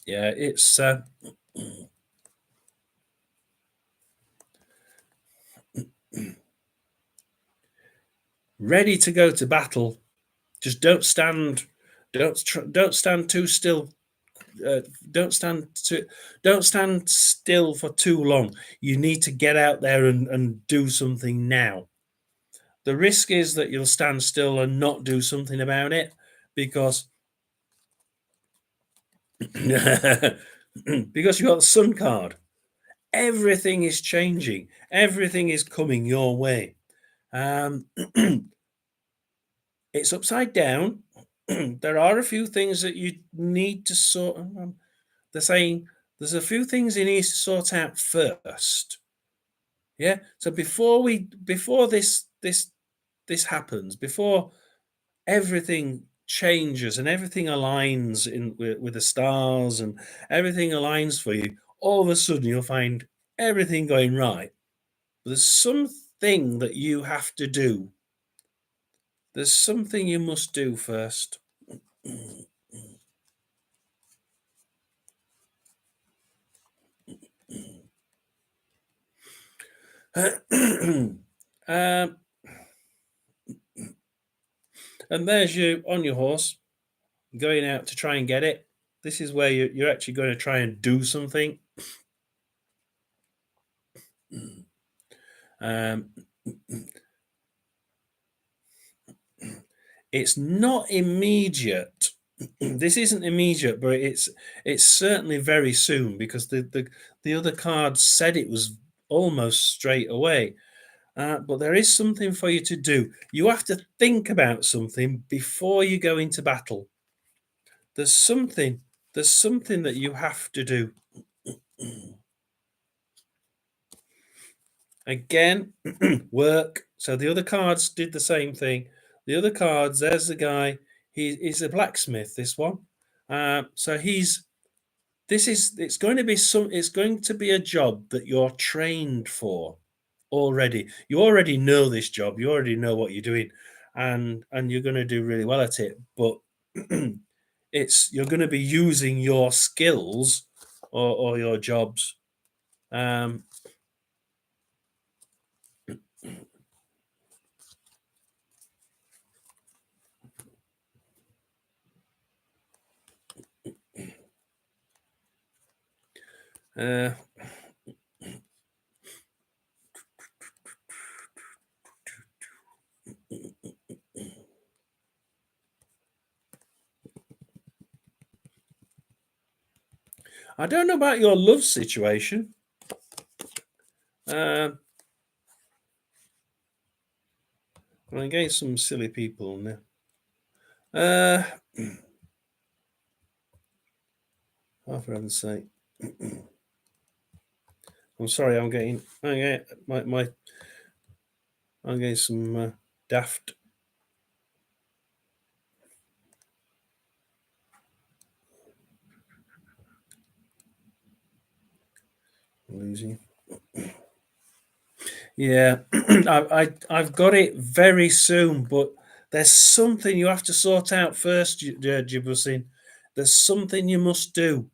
Yeah, it's ready to go to battle. Just don't stand too still. Don't stand still for too long. You need to get out there and do something now. The risk is that you'll stand still and not do something about it because because you got the Sun card. Everything is changing. Everything is coming your way. It's upside down. There are a few things that you need to sort. They're saying there's a few things you need to sort out first. Yeah. So before this happens, before everything changes and everything aligns with the stars and everything aligns for you, all of a sudden you'll find everything going right. But there's something that you have to do. There's something you must do first. And there's you on your horse going out to try and get it. This is where you're actually going to try and do something. It's not immediate. This isn't immediate, but it's certainly very soon because the other card said it was almost straight away. But there is something for you to do. You have to think about something before you go into battle. There's something that you have to do. Again, work. So the other cards did the same thing. The other cards, there's the guy. He's a blacksmith. This one. So it's going to be a job that you're trained for already. You already know this job. You already know what you're doing. and you're going to do really well at it. But you're going to be using your skills or your jobs. Um, uh, I don't know about your love situation. I'm getting some silly people on there. Oh, for heaven's sake. I'm sorry, I'm getting I'm getting some daft. Losing. Yeah, I've got it very soon, but there's something you have to sort out first, Jibusin. There's something you must do.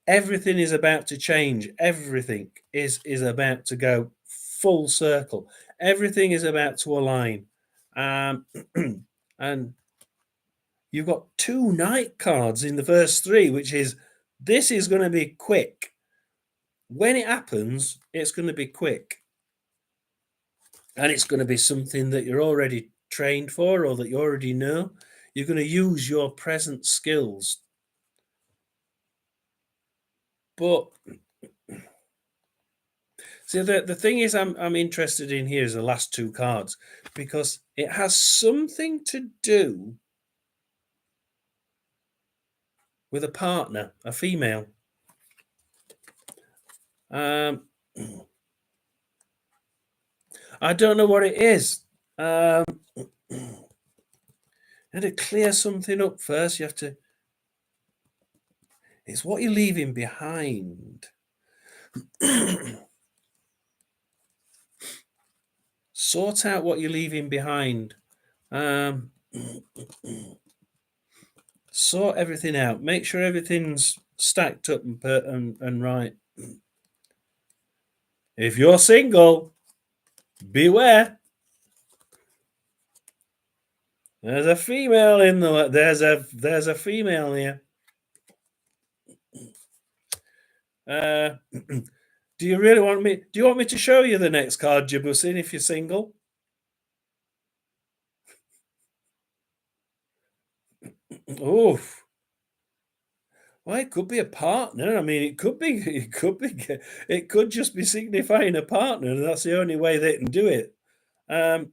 Everything is about to change. Everything is about to go full circle. Everything is about to align. Um, and you've got two knight cards in the first three, which is this is going to be quick. When it happens, it's going to be quick. And it's going to be something that you're already trained for or that you already know. You're going to use your present skills. But see, the thing is, I'm interested in here is the last two cards because it has something to do with a partner, a female. I don't know what it is. You have to clear something up first. You have to. It's what you're leaving behind. Sort out what you're leaving behind. Sort everything out. Make sure everything's stacked up and right. If you're single, beware. There's a female in the. There's a female here. Do you really want me? Do you want me to show you the next card, Jibusin, if you're single? Oh, well, it could be a partner. I mean, it could just be signifying a partner, and that's the only way they can do it. I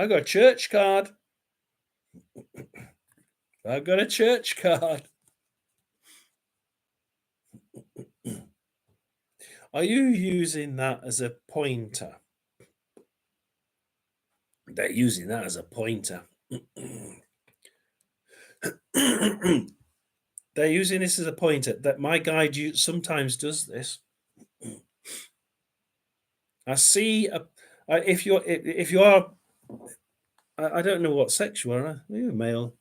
got a church card. I've got a church card. Are you using that as a pointer? They're using that as a pointer. They're using this as a pointer. That my guide sometimes does this. I see if you are. I don't know what sex you are. Are you a male?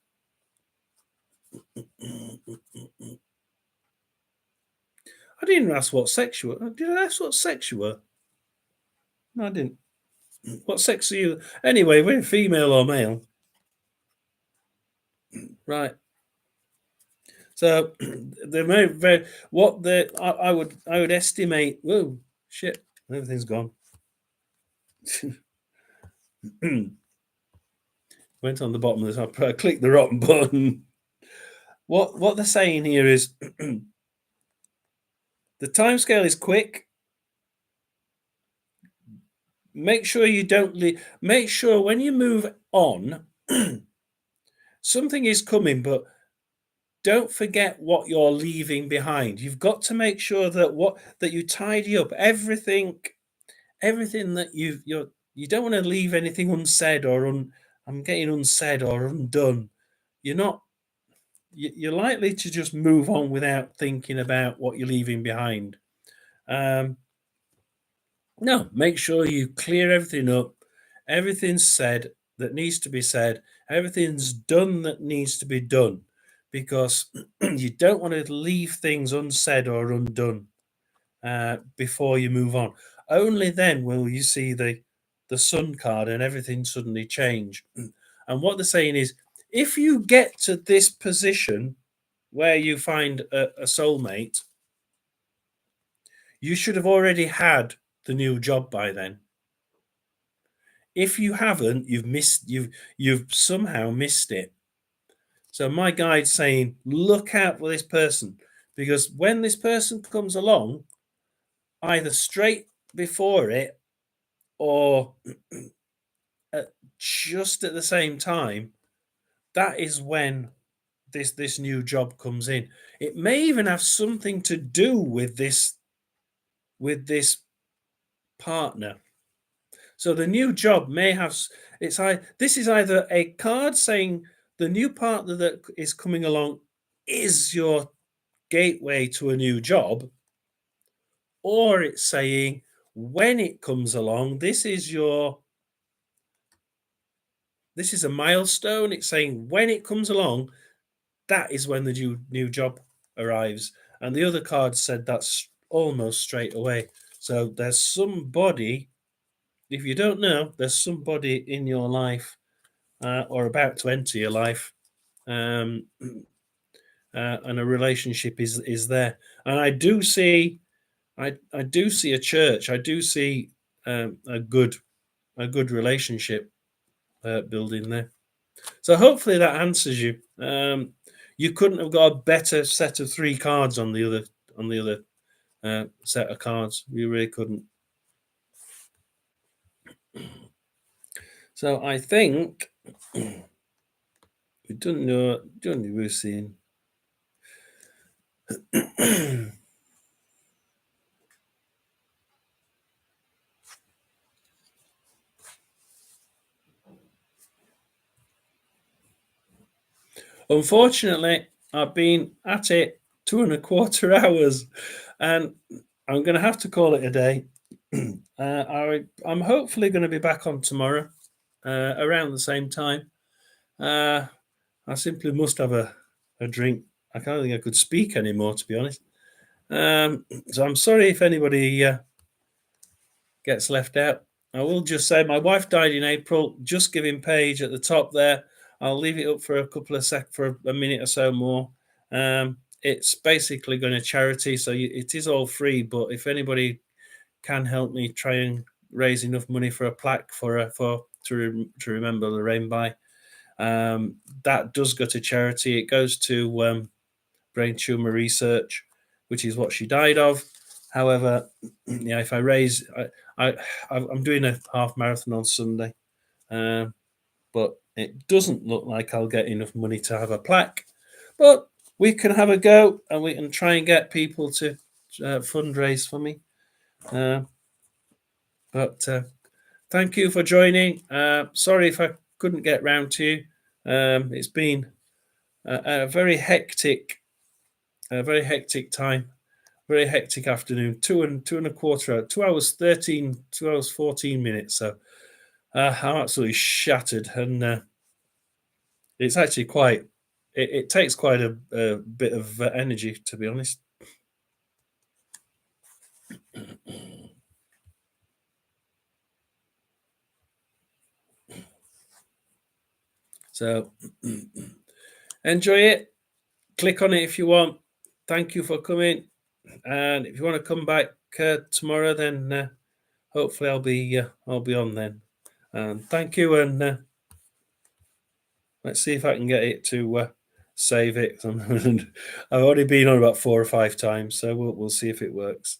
I didn't ask what sex you were. Did I ask what sex you were? No, I didn't. What sex are you? Anyway, we're female or male. Right. So they're very what the I would estimate. Whoa, shit! Everything's gone. Went on the bottom of this. I clicked the wrong button. What they're saying here is the timescale is quick. Make sure you don't leave. Make sure when you move on, something is coming, but don't forget what you're leaving behind. You've got to make sure that you tidy up everything that you don't want to leave anything unsaid or I'm getting unsaid or undone. You're likely to just move on without thinking about what you're leaving behind. No, make sure you clear everything up. Everything's said that needs to be said. Everything's done that needs to be done, because you don't want to leave things unsaid or undone before you move on. Only then will you see the sun card and everything suddenly change. And what they're saying is, if you get to this position where you find a soulmate, you should have already had the new job by then. If you haven't, you've somehow missed it. So my guide's saying, look out for this person, because when this person comes along, either straight before it or at just at the same time, that is when this new job comes in. It may even have something to do with this partner. So the new job may have this is either a card saying the new partner that is coming along is your gateway to a new job, or it's saying when it comes along, this is a milestone. It's saying when it comes along, that is when the new job arrives. And the other card said that's almost straight away. So there's somebody, if you don't know, there's somebody in your life or about to enter your life, um, and a relationship is there. And I do see a church. I do see a good relationship building there. So hopefully that answers you. You couldn't have got a better set of three cards on the other set of cards. You really couldn't. So I think we don't know. Don't know we're seeing. Unfortunately, I've been at it 2.25 hours, and I'm going to have to call it a day. I'm hopefully going to be back on tomorrow around the same time. I simply must have a drink. I can't think I could speak anymore, to be honest. So I'm sorry if anybody gets left out. I will just say my wife died in April. Just giving page at the top there. I'll leave it up for a couple of for a minute or so more. It's basically going to charity, so it is all free. But if anybody can help me try and raise enough money for a plaque to remember Lorraine by, that does go to charity. It goes to brain tumor research, which is what she died of. However, yeah, if I raise, I'm doing a half marathon on Sunday, but it doesn't look like I'll get enough money to have a plaque. But we can have a go, and we can try and get people to fundraise for me. But thank you for joining. Sorry if I couldn't get round to you. It's been a very hectic time, very hectic afternoon. 2.25 hours, 2 hours 13, 2 hours 14 minutes. So I'm absolutely shattered, and it's actually quite. It takes quite a bit of energy, to be honest. So enjoy it. Click on it if you want. Thank you for coming. And if you want to come back tomorrow, then hopefully I'll be on then. And thank you. And let's see if I can get it to save it. I've already been on about 4 or 5 times, so we'll see if it works.